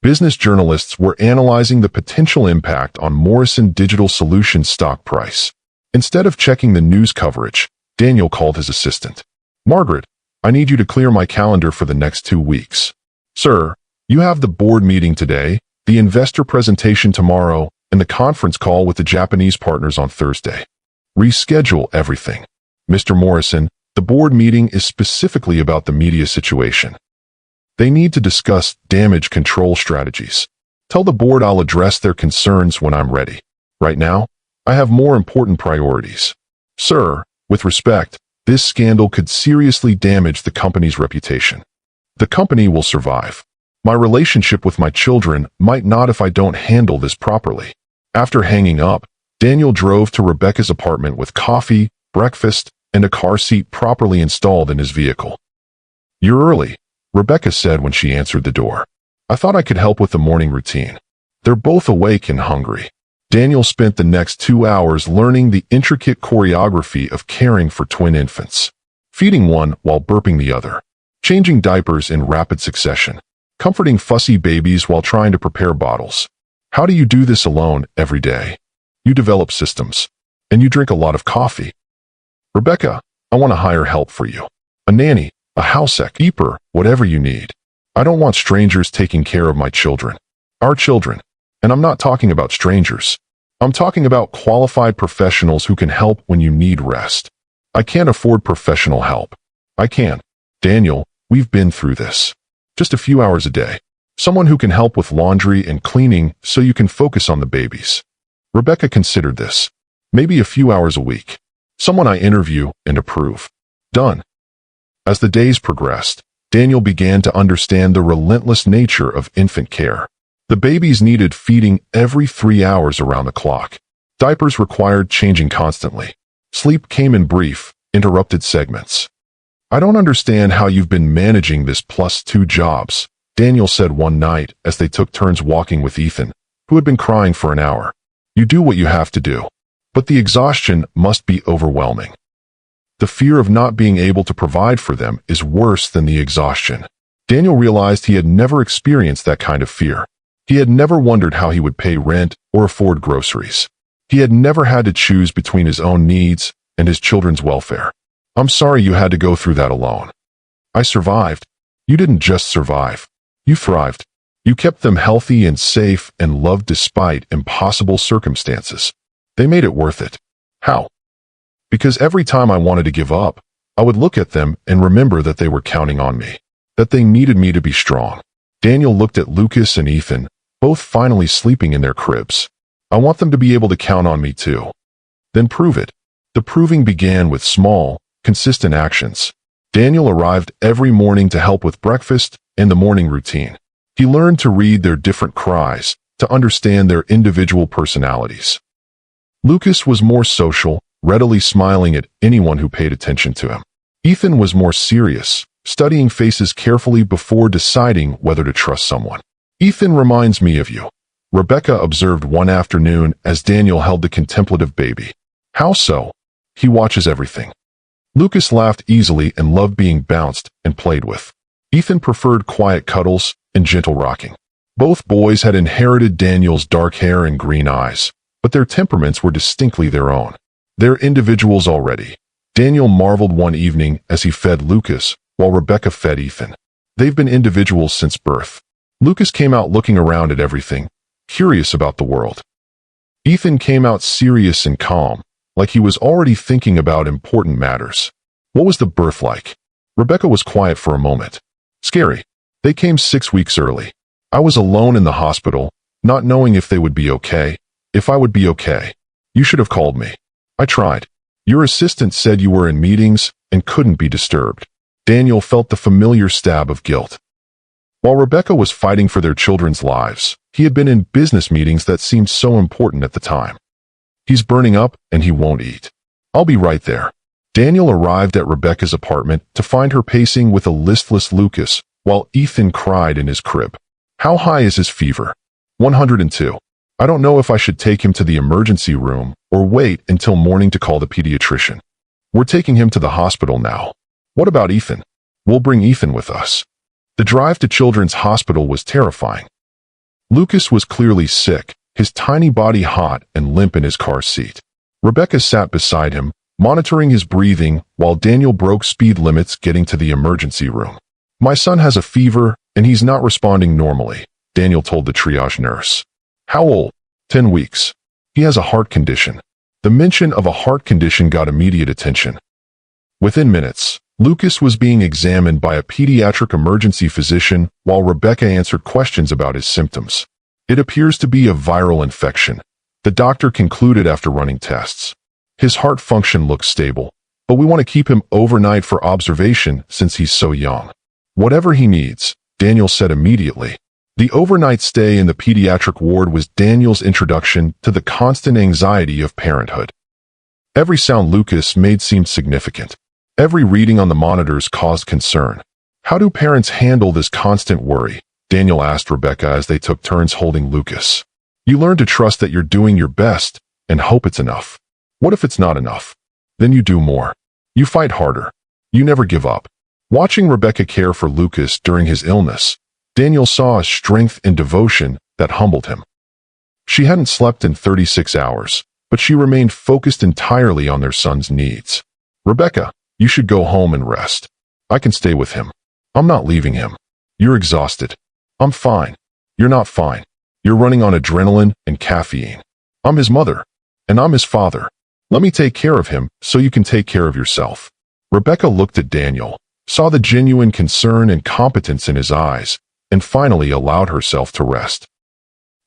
Business journalists were analyzing the potential impact on Morrison Digital Solutions stock price. Instead of checking the news coverage, Daniel called his assistant. Margaret, I need you to clear my calendar for the next 2 weeks. Sir, you have the board meeting today, the investor presentation tomorrow, and the conference call with the Japanese partners on Thursday. Reschedule everything. Mr. Morrison, the board meeting is specifically about the media situation. They need to discuss damage control strategies. Tell the board I'll address their concerns when I'm ready. Right now, I have more important priorities. Sir, with respect, this scandal could seriously damage the company's reputation. The company will survive. My relationship with my children might not if I don't handle this properly. After hanging up, Daniel drove to Rebecca's apartment with coffee, breakfast, and a car seat properly installed in his vehicle. You're early, Rebecca said when she answered the door. I thought I could help with the morning routine. They're both awake and hungry. Daniel spent the next 2 hours learning the intricate choreography of caring for twin infants. Feeding one while burping the other. Changing diapers in rapid succession. Comforting fussy babies while trying to prepare bottles. How do you do this alone every day? You develop systems. And you drink a lot of coffee. Rebecca, I want to hire help for you. A nanny, a housekeeper, whatever you need. I don't want strangers taking care of my children. Our children. And I'm not talking about strangers. I'm talking about qualified professionals who can help when you need rest. I can't afford professional help. I can. Daniel, we've been through this. Just a few hours a day. Someone who can help with laundry and cleaning so you can focus on the babies. Rebecca considered this. Maybe a few hours a week. Someone I interview and approve. Done. As the days progressed, Daniel began to understand the relentless nature of infant care. The babies needed feeding every 3 hours around the clock. Diapers required changing constantly. Sleep came in brief, interrupted segments. I don't understand how you've been managing this plus 2 jobs, Daniel said one night as they took turns walking with Ethan, who had been crying for an hour. You do what you have to do. But the exhaustion must be overwhelming. The fear of not being able to provide for them is worse than the exhaustion. Daniel realized he had never experienced that kind of fear. He had never wondered how he would pay rent or afford groceries. He had never had to choose between his own needs and his children's welfare. I'm sorry you had to go through that alone. I survived. You didn't just survive. You thrived. You kept them healthy and safe and loved despite impossible circumstances. They made it worth it. How? Because every time I wanted to give up, I would look at them and remember that they were counting on me, that they needed me to be strong. Daniel looked at Lucas and Ethan, both finally sleeping in their cribs. I want them to be able to count on me too. Then prove it. The proving began with small, consistent actions. Daniel arrived every morning to help with breakfast and the morning routine. He learned to read their different cries, to understand their individual personalities. Lucas was more social, readily smiling at anyone who paid attention to him. Ethan was more serious, studying faces carefully before deciding whether to trust someone. "Ethan reminds me of you," Rebecca observed one afternoon as Daniel held the contemplative baby. "How so?" "He watches everything." Lucas laughed easily and loved being bounced and played with. Ethan preferred quiet cuddles and gentle rocking. Both boys had inherited Daniel's dark hair and green eyes, but their temperaments were distinctly their own. They're individuals already. Daniel marveled one evening as he fed Lucas, while Rebecca fed Ethan. They've been individuals since birth. Lucas came out looking around at everything, curious about the world. Ethan came out serious and calm, like he was already thinking about important matters. "What was the birth like?" Rebecca was quiet for a moment. "Scary. They came 6 weeks early. I was alone in the hospital, not knowing if they would be okay, if I would be okay. You should have called me. I tried. Your assistant said you were in meetings and couldn't be disturbed." Daniel felt the familiar stab of guilt. While Rebecca was fighting for their children's lives, he had been in business meetings that seemed so important at the time. "He's burning up and he won't eat. I'll be right there." Daniel arrived at Rebecca's apartment to find her pacing with a listless Lucas, while Ethan cried in his crib. "How high is his fever?" 102. "I don't know if I should take him to the emergency room or wait until morning to call the pediatrician. We're taking him to the hospital now." "What about Ethan?" "We'll bring Ethan with us." The drive to Children's Hospital was terrifying. Lucas was clearly sick, his tiny body hot and limp in his car seat. Rebecca sat beside him, monitoring his breathing while Daniel broke speed limits getting to the emergency room. "My son has a fever, and he's not responding normally," Daniel told the triage nurse. "How old?" 10 weeks. "He has a heart condition." The mention of a heart condition got immediate attention. Within minutes, Lucas was being examined by a pediatric emergency physician while Rebecca answered questions about his symptoms. "It appears to be a viral infection," the doctor concluded after running tests. "His heart function looks stable, but we want to keep him overnight for observation since he's so young." "Whatever he needs," Daniel said immediately. The overnight stay in the pediatric ward was Daniel's introduction to the constant anxiety of parenthood. Every sound Lucas made seemed significant. Every reading on the monitors caused concern. "How do parents handle this constant worry?" Daniel asked Rebecca as they took turns holding Lucas. "You learn to trust that you're doing your best and hope it's enough. What if it's not enough? Then you do more. You fight harder. You never give up." Watching Rebecca care for Lucas during his illness, Daniel saw a strength and devotion that humbled him. She hadn't slept in 36 hours, but she remained focused entirely on their son's needs. "Rebecca, you should go home and rest. I can stay with him. I'm not leaving him. You're exhausted. I'm fine. You're not fine. You're running on adrenaline and caffeine. I'm his mother, and I'm his father. Let me take care of him so you can take care of yourself." Rebecca looked at Daniel, saw the genuine concern and competence in his eyes, and finally allowed herself to rest.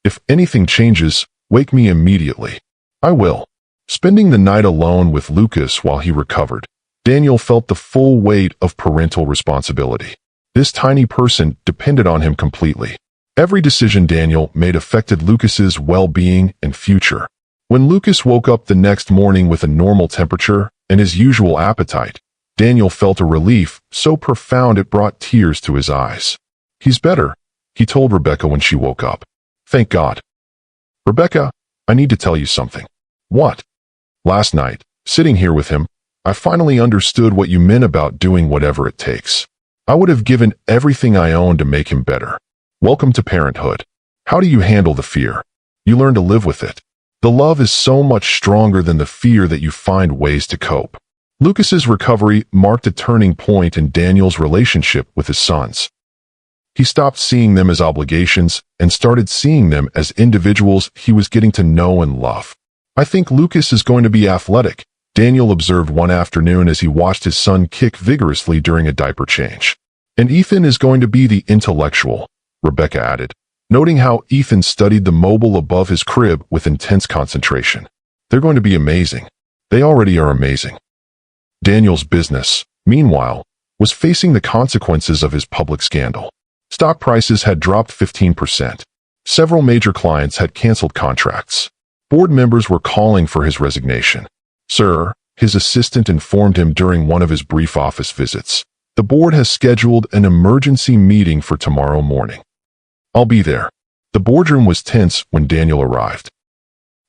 "If anything changes, wake me immediately." "I will." Spending the night alone with Lucas while he recovered, Daniel felt the full weight of parental responsibility. This tiny person depended on him completely. Every decision Daniel made affected Lucas's well-being and future. When Lucas woke up the next morning with a normal temperature and his usual appetite, Daniel felt a relief so profound it brought tears to his eyes. "He's better," he told Rebecca when she woke up. "Thank God." "Rebecca, I need to tell you something." "What?" "Last night, sitting here with him, I finally understood what you meant about doing whatever it takes. I would have given everything I own to make him better. Welcome to parenthood. How do you handle the fear? You learn to live with it. The love is so much stronger than the fear that you find ways to cope." Lucas's recovery marked a turning point in Daniel's relationship with his sons. He stopped seeing them as obligations and started seeing them as individuals he was getting to know and love. "I think Lucas is going to be athletic," Daniel observed one afternoon as he watched his son kick vigorously during a diaper change. "And Ethan is going to be the intellectual," Rebecca added, noting how Ethan studied the mobile above his crib with intense concentration. "They're going to be amazing. They already are amazing." Daniel's business, meanwhile, was facing the consequences of his public scandal. Stock prices had dropped 15%. Several major clients had canceled contracts. Board members were calling for his resignation. "Sir," his assistant informed him during one of his brief office visits, The board has scheduled an emergency meeting for tomorrow morning. I'll be there. The boardroom was tense when Daniel arrived.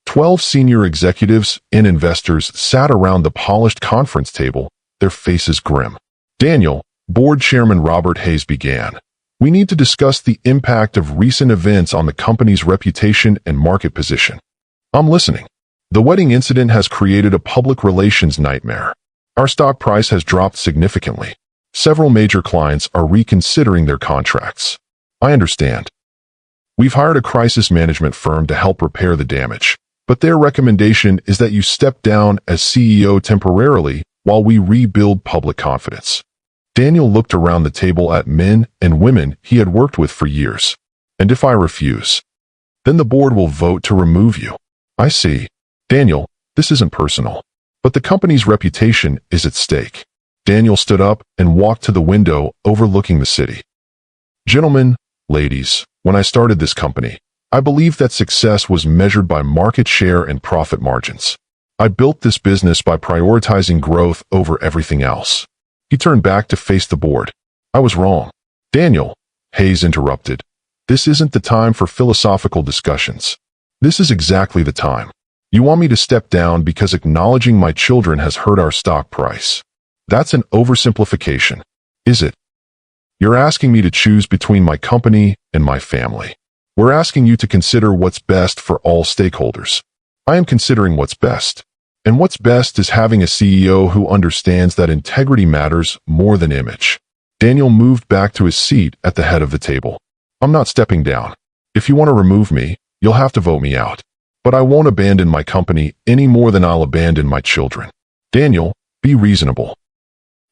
12 senior executives and investors sat around the polished conference table, their faces grim. Daniel, board chairman Robert Hayes began. We need to discuss the impact of recent events on the company's reputation and market position. I'm listening. The wedding incident has created a public relations nightmare. Our stock price has dropped significantly. Several major clients are reconsidering their contracts. I understand. We've hired a crisis management firm to help repair the damage, but their recommendation is that you step down as CEO temporarily while we rebuild public confidence. Daniel looked around the table at men and women he had worked with for years. And if I refuse, then the board will vote to remove you. I see. Daniel, this isn't personal, but the company's reputation is at stake. Daniel stood up and walked to the window overlooking the city. Gentlemen, ladies, when I started this company, I believed that success was measured by market share and profit margins. I built this business by prioritizing growth over everything else. He turned back to face the board. I was wrong. Daniel, Hayes interrupted. This isn't the time for philosophical discussions. This is exactly the time. You want me to step down because acknowledging my children has hurt our stock price. That's an oversimplification, is it? You're asking me to choose between my company and my family. We're asking you to consider what's best for all stakeholders. I am considering what's best. And what's best is having a CEO who understands that integrity matters more than image. Daniel moved back to his seat at the head of the table. I'm not stepping down. If you want to remove me, you'll have to vote me out. But I won't abandon my company any more than I'll abandon my children. Daniel, be reasonable.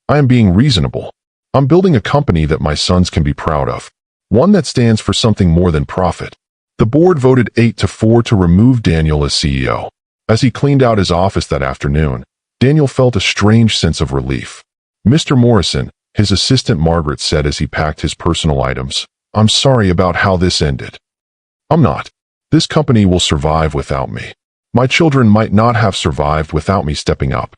I am being reasonable. I'm building a company that my sons can be proud of. One that stands for something more than profit. The board voted 8-4 to remove Daniel as CEO. As he cleaned out his office that afternoon, Daniel felt a strange sense of relief. Mr. Morrison, his assistant Margaret said as he packed his personal items, I'm sorry about how this ended. I'm not. This company will survive without me. My children might not have survived without me stepping up.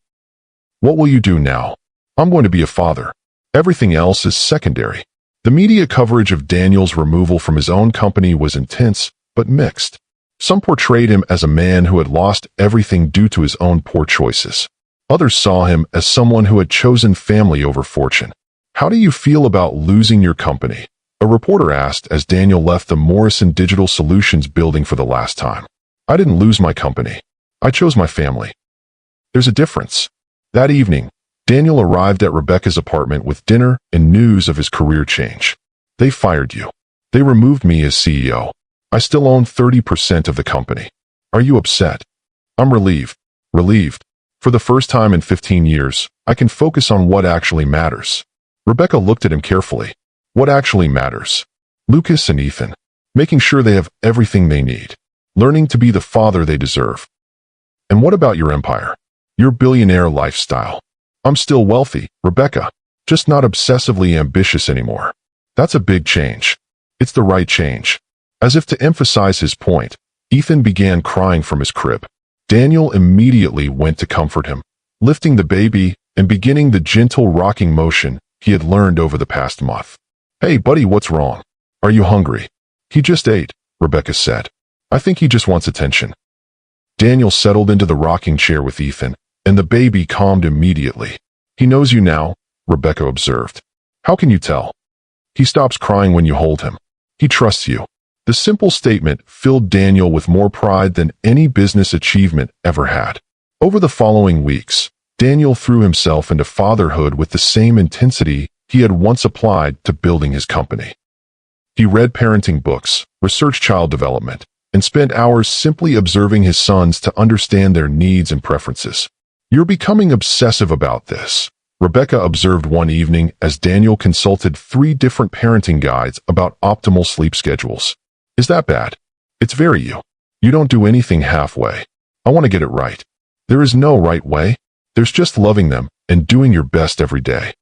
What will you do now? I'm going to be a father. Everything else is secondary. The media coverage of Daniel's removal from his own company was intense, but mixed. Some portrayed him as a man who had lost everything due to his own poor choices. Others saw him as someone who had chosen family over fortune. How do you feel about losing your company? A reporter asked as Daniel left the Morrison Digital Solutions building for the last time. I didn't lose my company. I chose my family. There's a difference. That evening, Daniel arrived at Rebecca's apartment with dinner and news of his career change. They fired you. They removed me as CEO. I still own 30% of the company. Are you upset? I'm relieved. Relieved. For the first time in 15 years, I can focus on what actually matters. Rebecca looked at him carefully. What actually matters? Lucas and Ethan. Making sure they have everything they need. Learning to be the father they deserve. And what about your empire? Your billionaire lifestyle? I'm still wealthy, Rebecca. Just not obsessively ambitious anymore. That's a big change. It's the right change. As if to emphasize his point, Ethan began crying from his crib. Daniel immediately went to comfort him, lifting the baby and beginning the gentle rocking motion he had learned over the past month. Hey, buddy, what's wrong? Are you hungry? He just ate, Rebecca said. I think he just wants attention. Daniel settled into the rocking chair with Ethan, and the baby calmed immediately. He knows you now, Rebecca observed. How can you tell? He stops crying when you hold him. He trusts you. The simple statement filled Daniel with more pride than any business achievement ever had. Over the following weeks, Daniel threw himself into fatherhood with the same intensity he had once applied to building his company. He read parenting books, researched child development, and spent hours simply observing his sons to understand their needs and preferences. You're becoming obsessive about this, Rebecca observed one evening as Daniel consulted 3 different parenting guides about optimal sleep schedules. Is that bad? It's very you. You don't do anything halfway. I want to get it right. There is no right way. There's just loving them and doing your best every day.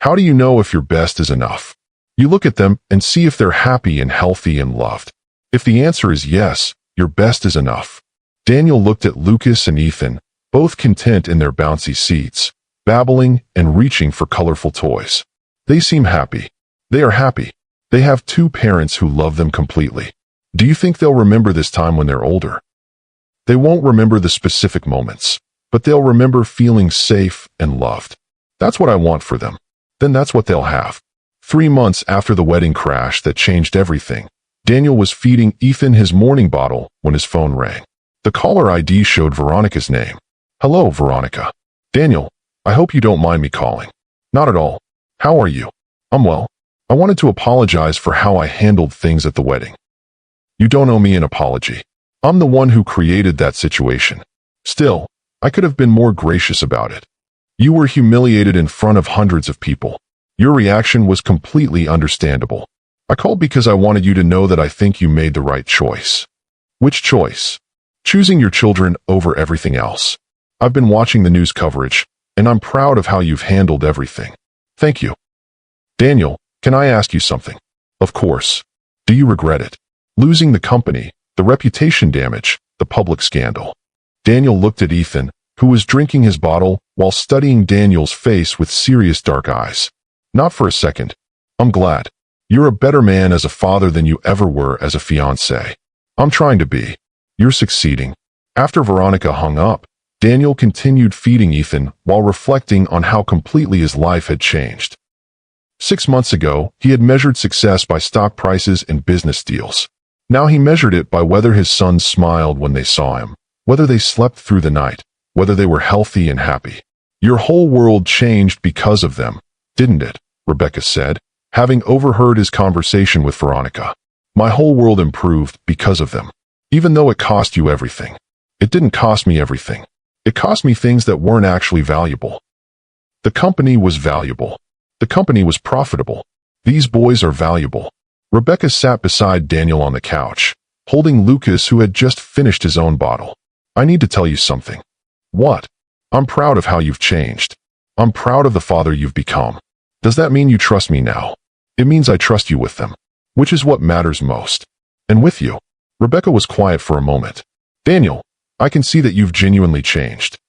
How do you know if your best is enough? You look at them and see if they're happy and healthy and loved. If the answer is yes, your best is enough. Daniel looked at Lucas and Ethan, both content in their bouncy seats, babbling and reaching for colorful toys. They seem happy. They are happy. They have two parents who love them completely. Do you think they'll remember this time when they're older? They won't remember the specific moments, but they'll remember feeling safe and loved. That's what I want for them. Then that's what they'll have. 3 months after the wedding crash that changed everything, Daniel was feeding Ethan his morning bottle when his phone rang. The caller ID showed Veronica's name. Hello, Veronica. Daniel, I hope you don't mind me calling. Not at all. How are you? I'm well. I wanted to apologize for how I handled things at the wedding. You don't owe me an apology. I'm the one who created that situation. Still, I could have been more gracious about it. You were humiliated in front of hundreds of people. Your reaction was completely understandable. I called because I wanted you to know that I think you made the right choice. Which choice? Choosing your children over everything else. I've been watching the news coverage, and I'm proud of how you've handled everything. Thank you. Daniel, can I ask you something? Of course. Do you regret it? Losing the company, the reputation damage, the public scandal. Daniel looked at Ethan, who was drinking his bottle while studying Daniel's face with serious dark eyes. Not for a second. I'm glad. You're a better man as a father than you ever were as a fiancé. I'm trying to be. You're succeeding. After Veronica hung up, Daniel continued feeding Ethan while reflecting on how completely his life had changed. 6 months ago, he had measured success by stock prices and business deals. Now he measured it by whether his sons smiled when they saw him, whether they slept through the night, whether they were healthy and happy. Your whole world changed because of them, didn't it? Rebecca said, having overheard his conversation with Veronica. My whole world improved because of them. Even though it cost you everything. It didn't cost me everything. It cost me things that weren't actually valuable. The company was valuable. The company was profitable. These boys are valuable. Rebecca sat beside Daniel on the couch, holding Lucas, who had just finished his own bottle. I need to tell you something. What? I'm proud of how you've changed. I'm proud of the father you've become. Does that mean you trust me now? It means I trust you with them, which is what matters most. And with you. Rebecca was quiet for a moment. Daniel, I can see that you've genuinely changed.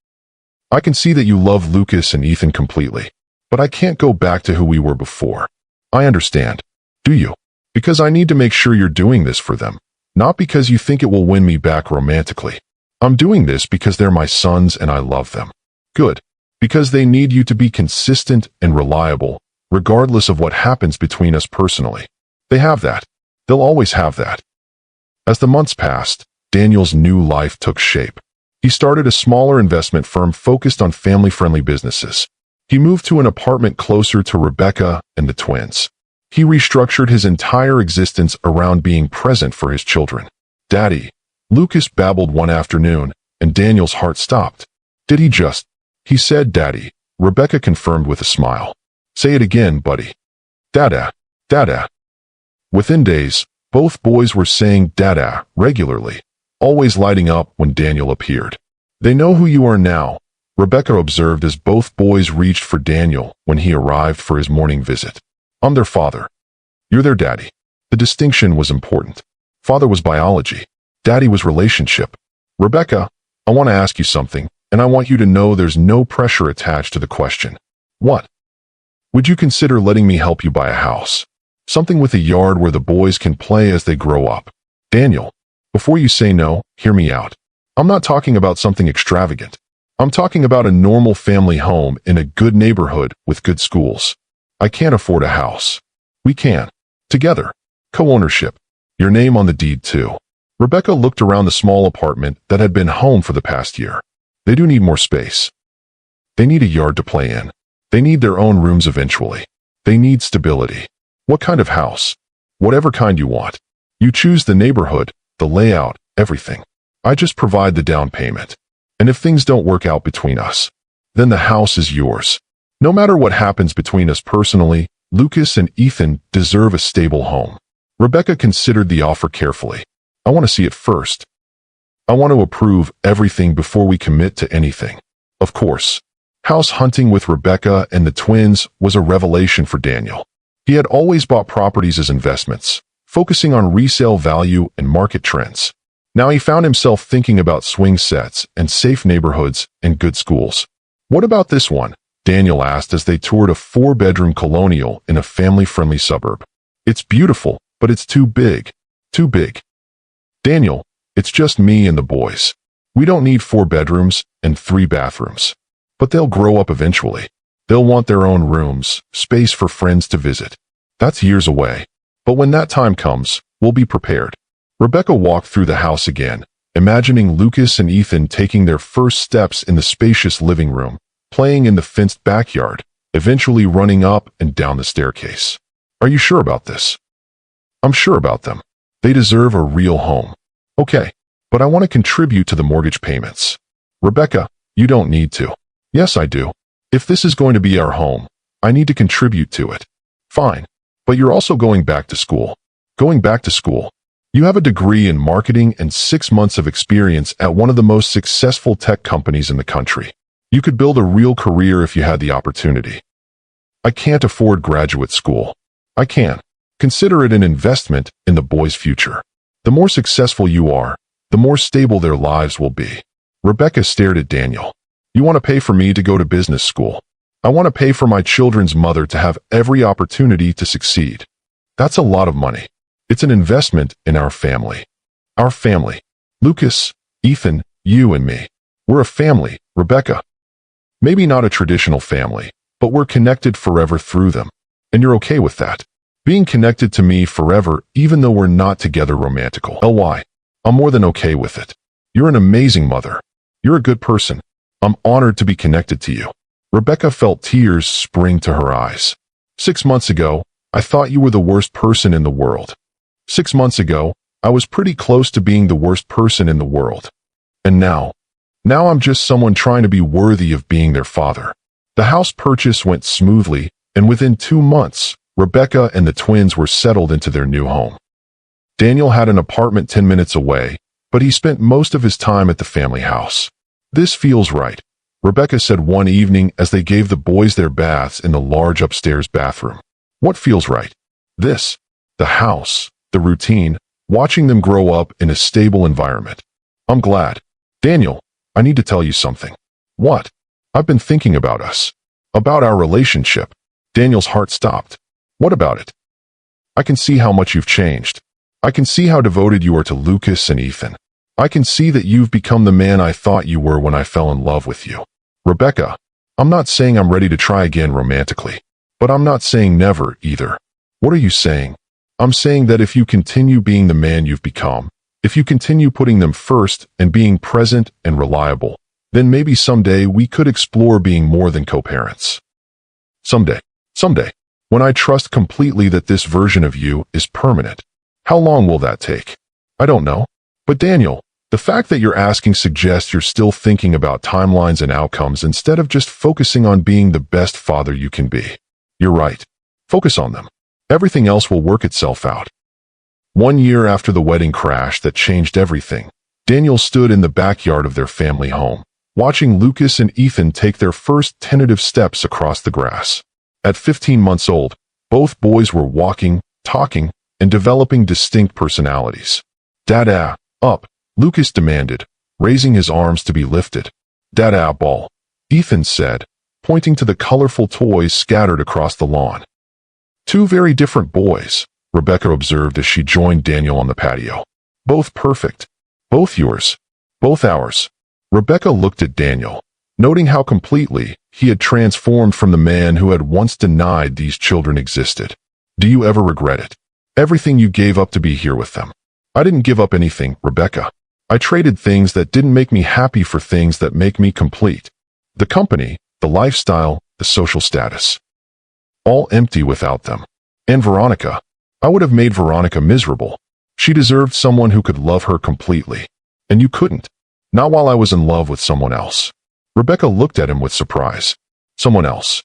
I can see that you love Lucas and Ethan completely, but I can't go back to who we were before. I understand. Do you? Because I need to make sure you're doing this for them, not because you think it will win me back romantically. I'm doing this because they're my sons and I love them. Good. Because they need you to be consistent and reliable, regardless of what happens between us personally. They have that. They'll always have that. As the months passed, Daniel's new life took shape. He started a smaller investment firm focused on family-friendly businesses. He moved to an apartment closer to Rebecca and the twins. He restructured his entire existence around being present for his children. Daddy, Lucas babbled one afternoon, and Daniel's heart stopped. Did he just? He said, Daddy. Rebecca confirmed with a smile. Say it again, buddy. Dada, Dada. Within days, both boys were saying Dada regularly, always lighting up when Daniel appeared. They know who you are now, Rebecca observed as both boys reached for Daniel when he arrived for his morning visit. I'm their father. You're their daddy. The distinction was important. Father was biology. Daddy was relationship. Rebecca, I want to ask you something, and I want you to know there's no pressure attached to the question. What? Would you consider letting me help you buy a house? Something with a yard where the boys can play as they grow up. Daniel, before you say no, hear me out. I'm not talking about something extravagant. I'm talking about a normal family home in a good neighborhood with good schools. I can't afford a house. We can. Together. Co-ownership. Your name on the deed too. Rebecca looked around the small apartment that had been home for the past year. They do need more space. They need a yard to play in. They need their own rooms eventually. They need stability. What kind of house? Whatever kind you want. You choose the neighborhood, the layout, everything. I just provide the down payment. And if things don't work out between us, then the house is yours. No matter what happens between us personally, Lucas and Ethan deserve a stable home. Rebecca considered the offer carefully. I want to see it first. I want to approve everything before we commit to anything. Of course. House hunting with Rebecca and the twins was a revelation for Daniel. He had always bought properties as investments, focusing on resale value and market trends. Now he found himself thinking about swing sets and safe neighborhoods and good schools. What about this one? Daniel asked as they toured a 4-bedroom colonial in a family-friendly suburb. It's beautiful, but it's too big. Too big. Daniel, it's just me and the boys. We don't need 4 bedrooms and 3 bathrooms. But they'll grow up eventually. They'll want their own rooms, space for friends to visit. That's years away. But when that time comes, we'll be prepared. Rebecca walked through the house again, imagining Lucas and Ethan taking their first steps in the spacious living room, playing in the fenced backyard, eventually running up and down the staircase. Are you sure about this? I'm sure about them. They deserve a real home. Okay, but I want to contribute to the mortgage payments. Rebecca, you don't need to. Yes, I do. If this is going to be our home, I need to contribute to it. Fine. But you're also going back to school. Going back to school. You have a degree in marketing and 6 months of experience at one of the most successful tech companies in the country. You could build a real career if you had the opportunity. I can't afford graduate school. I can. Consider it an investment in the boys' future. The more successful you are, the more stable their lives will be. Rebecca stared at Daniel. You want to pay for me to go to business school. I want to pay for my children's mother to have every opportunity to succeed. That's a lot of money. It's an investment in our family. Our family. Lucas, Ethan, you and me. We're a family, Rebecca. Maybe not a traditional family, but we're connected forever through them. And you're okay with that. Being connected to me forever, even though we're not together romantical. I'm more than okay with it. You're an amazing mother. You're a good person. I'm honored to be connected to you. Rebecca felt tears spring to her eyes. 6 months ago, I thought you were the worst person in the world. 6 months ago, I was pretty close to being the worst person in the world. And now I'm just someone trying to be worthy of being their father. The house purchase went smoothly, and within 2 months, Rebecca and the twins were settled into their new home. Daniel had an apartment 10 minutes away, but he spent most of his time at the family house. This feels right, Rebecca said one evening as they gave the boys their baths in the large upstairs bathroom. What feels right? This. The house, the routine, watching them grow up in a stable environment. I'm glad. Daniel, I need to tell you something. What? I've been thinking about us. About our relationship. Daniel's heart stopped. What about it? I can see how much you've changed. I can see how devoted you are to Lucas and Ethan. I can see that you've become the man I thought you were when I fell in love with you. Rebecca, I'm not saying I'm ready to try again romantically, but I'm not saying never either. What are you saying? I'm saying that if you continue being the man you've become, if you continue putting them first and being present and reliable, then maybe someday we could explore being more than co-parents. Someday, when I trust completely that this version of you is permanent. How long will that take? I don't know. But Daniel, the fact that you're asking suggests you're still thinking about timelines and outcomes instead of just focusing on being the best father you can be. You're right. Focus on them. Everything else will work itself out. 1 year after the wedding crash that changed everything, Daniel stood in the backyard of their family home, watching Lucas and Ethan take their first tentative steps across the grass. At 15 months old, both boys were walking, talking, and developing distinct personalities. Dada, up, Lucas demanded, raising his arms to be lifted. Dada ball, Ethan said, pointing to the colorful toys scattered across the lawn. 2 very different boys, Rebecca observed as she joined Daniel on the patio. Both perfect. Both yours. Both ours. Rebecca looked at Daniel, noting how completely he had transformed from the man who had once denied these children existed. Do you ever regret it? Everything you gave up to be here with them. I didn't give up anything, Rebecca. I traded things that didn't make me happy for things that make me complete. The company, the lifestyle, the social status. All empty without them. And Veronica. I would have made Veronica miserable. She deserved someone who could love her completely. And you couldn't. Not while I was in love with someone else. Rebecca looked at him with surprise. Someone else.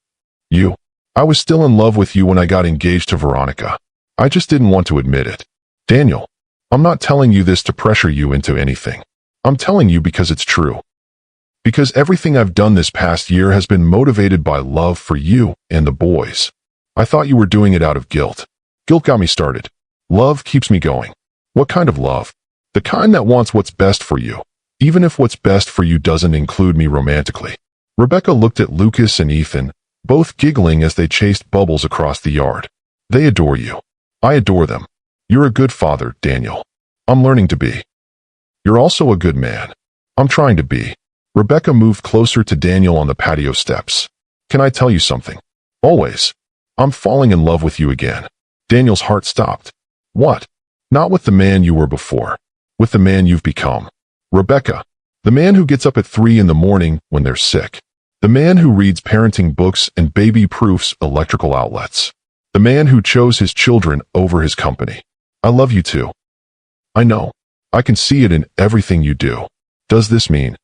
You. I was still in love with you when I got engaged to Veronica. I just didn't want to admit it. Daniel, I'm not telling you this to pressure you into anything. I'm telling you because it's true. Because everything I've done this past year has been motivated by love for you and the boys. I thought you were doing it out of guilt. Guilt got me started. Love keeps me going. What kind of love? The kind that wants what's best for you, even if what's best for you doesn't include me romantically. Rebecca looked at Lucas and Ethan, both giggling as they chased bubbles across the yard. They adore you. I adore them. You're a good father, Daniel. I'm learning to be. You're also a good man. I'm trying to be. Rebecca moved closer to Daniel on the patio steps. Can I tell you something? Always. I'm falling in love with you again. Daniel's heart stopped. What? Not with the man you were before. With the man you've become. Rebecca. The man who gets up at 3 in the morning when they're sick. The man who reads parenting books and baby-proofs electrical outlets. The man who chose his children over his company. I love you too. I know. I can see it in everything you do. Does this mean?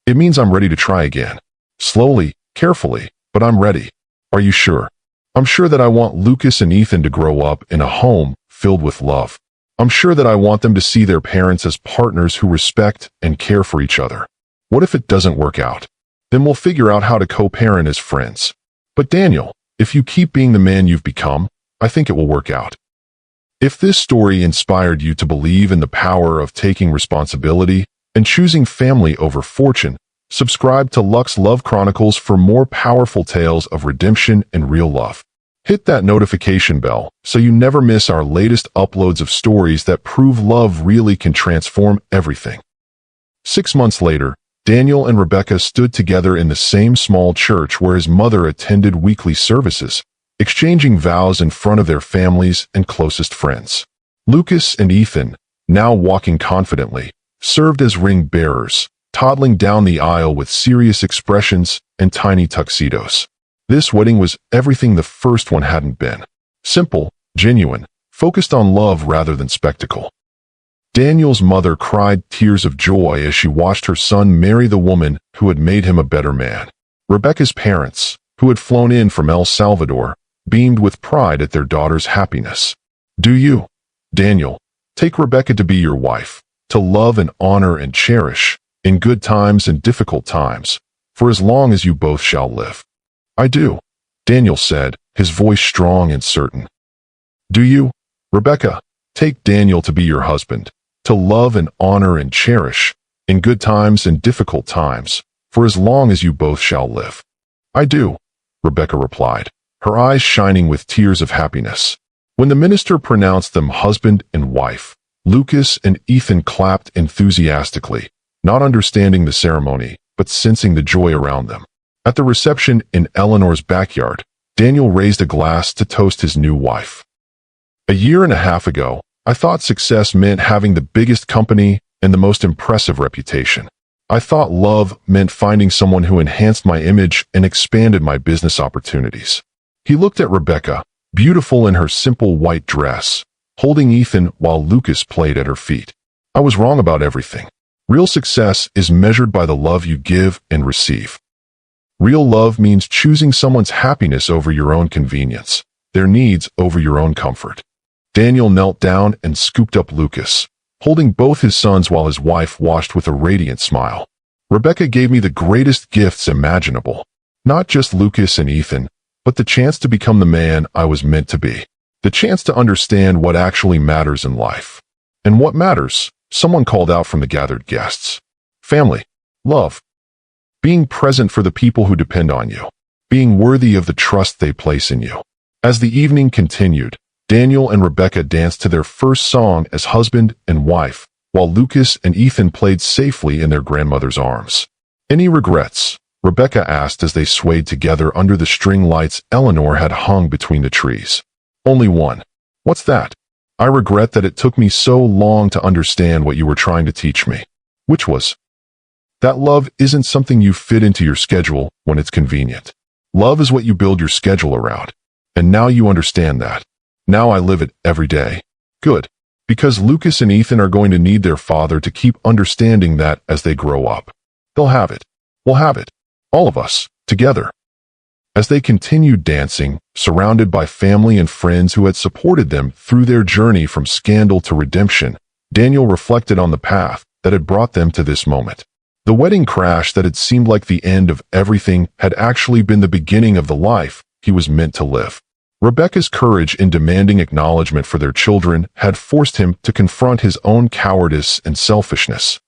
It means I'm ready to try again. Slowly, carefully, but I'm ready. Are you sure? I'm sure that I want Lucas and Ethan to grow up in a home filled with love. I'm sure that I want them to see their parents as partners who respect and care for each other. What if it doesn't work out? Then we'll figure out how to co-parent as friends. But Daniel, if you keep being the man you've become, I think it will work out. If this story inspired you to believe in the power of taking responsibility and choosing family over fortune, subscribe to Lux Love Chronicles for more powerful tales of redemption and real love. Hit that notification bell so you never miss our latest uploads of stories that prove love really can transform everything. 6 months later, Daniel and Rebecca stood together in the same small church where his mother attended weekly services, exchanging vows in front of their families and closest friends. Lucas and Ethan, now walking confidently, served as ring bearers, toddling down the aisle with serious expressions and tiny tuxedos. This wedding was everything the first one hadn't been. Simple, genuine, focused on love rather than spectacle. Daniel's mother cried tears of joy as she watched her son marry the woman who had made him a better man. Rebecca's parents, who had flown in from El Salvador, beamed with pride at their daughter's happiness. Do you, Daniel, take Rebecca to be your wife, to love and honor and cherish, in good times and difficult times, for as long as you both shall live. I do, Daniel said, his voice strong and certain. Do you, Rebecca, take Daniel to be your husband, to love and honor and cherish, in good times and difficult times, for as long as you both shall live. I do, Rebecca replied, her eyes shining with tears of happiness. When the minister pronounced them husband and wife, Lucas and Ethan clapped enthusiastically, not understanding the ceremony, but sensing the joy around them. At the reception in Eleanor's backyard, Daniel raised a glass to toast his new wife. A year and a half ago, I thought success meant having the biggest company and the most impressive reputation. I thought love meant finding someone who enhanced my image and expanded my business opportunities. He looked at Rebecca, beautiful in her simple white dress, holding Ethan while Lucas played at her feet. I was wrong about everything. Real success is measured by the love you give and receive. Real love means choosing someone's happiness over your own convenience, their needs over your own comfort. Daniel knelt down and scooped up Lucas, holding both his sons while his wife watched with a radiant smile. Rebecca gave me the greatest gifts imaginable, not just Lucas and Ethan, but the chance to become the man I was meant to be, the chance to understand what actually matters in life. And what matters, someone called out from the gathered guests. Family, love, being present for the people who depend on you, being worthy of the trust they place in you. As the evening continued, Daniel and Rebecca danced to their first song as husband and wife, while Lucas and Ethan played safely in their grandmother's arms. Any regrets? Rebecca asked as they swayed together under the string lights Eleanor had hung between the trees. Only one. What's that? I regret that it took me so long to understand what you were trying to teach me. Which was? That love isn't something you fit into your schedule when it's convenient. Love is what you build your schedule around. And now you understand that. Now I live it every day. Good. Because Lucas and Ethan are going to need their father to keep understanding that as they grow up. They'll have it. We'll have it. All of us, together. As they continued dancing, surrounded by family and friends who had supported them through their journey from scandal to redemption, Daniel reflected on the path that had brought them to this moment. The wedding crash that had seemed like the end of everything had actually been the beginning of the life he was meant to live. Rebecca's courage in demanding acknowledgement for their children had forced him to confront his own cowardice and selfishness.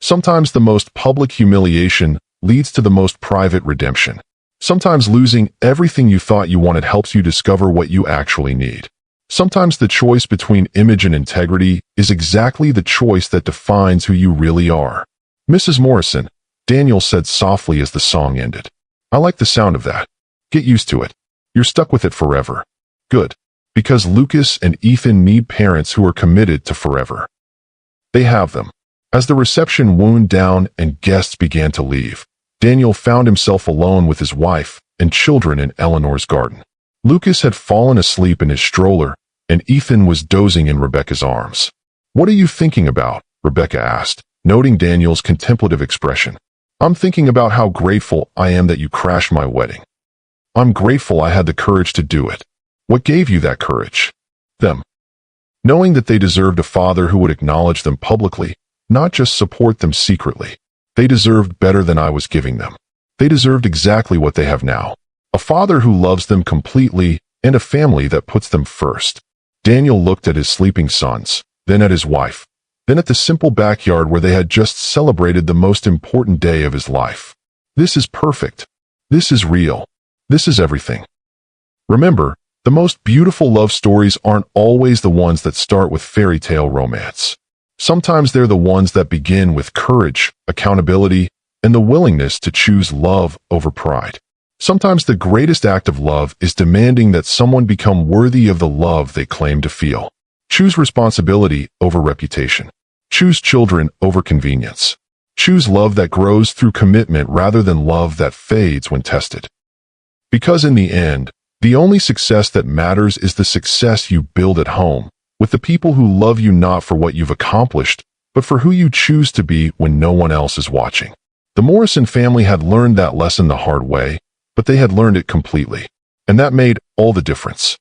Sometimes the most public humiliation leads to the most private redemption. Sometimes losing everything you thought you wanted helps you discover what you actually need. Sometimes the choice between image and integrity is exactly the choice that defines who you really are. Mrs. Morrison, Daniel said softly as the song ended. I like the sound of that. Get used to it. You're stuck with it forever. Good. Because Lucas and Ethan need parents who are committed to forever. They have them. As the reception wound down and guests began to leave, Daniel found himself alone with his wife and children in Eleanor's garden. Lucas had fallen asleep in his stroller, and Ethan was dozing in Rebecca's arms. What are you thinking about? Rebecca asked, noting Daniel's contemplative expression. I'm thinking about how grateful I am that you crashed my wedding. I'm grateful I had the courage to do it. What gave you that courage? Them. Knowing that they deserved a father who would acknowledge them publicly, not just support them secretly. They deserved better than I was giving them. They deserved exactly what they have now. A father who loves them completely and a family that puts them first. Daniel looked at his sleeping sons, then at his wife, then at the simple backyard where they had just celebrated the most important day of his life. This is perfect. This is real. This is everything. Remember, the most beautiful love stories aren't always the ones that start with fairy tale romance. Sometimes they're the ones that begin with courage, accountability, and the willingness to choose love over pride. Sometimes the greatest act of love is demanding that someone become worthy of the love they claim to feel. Choose responsibility over reputation. Choose children over convenience. Choose love that grows through commitment rather than love that fades when tested. Because in the end, the only success that matters is the success you build at home, with the people who love you not for what you've accomplished, but for who you choose to be when no one else is watching. The Morrison family had learned that lesson the hard way, but they had learned it completely. And that made all the difference.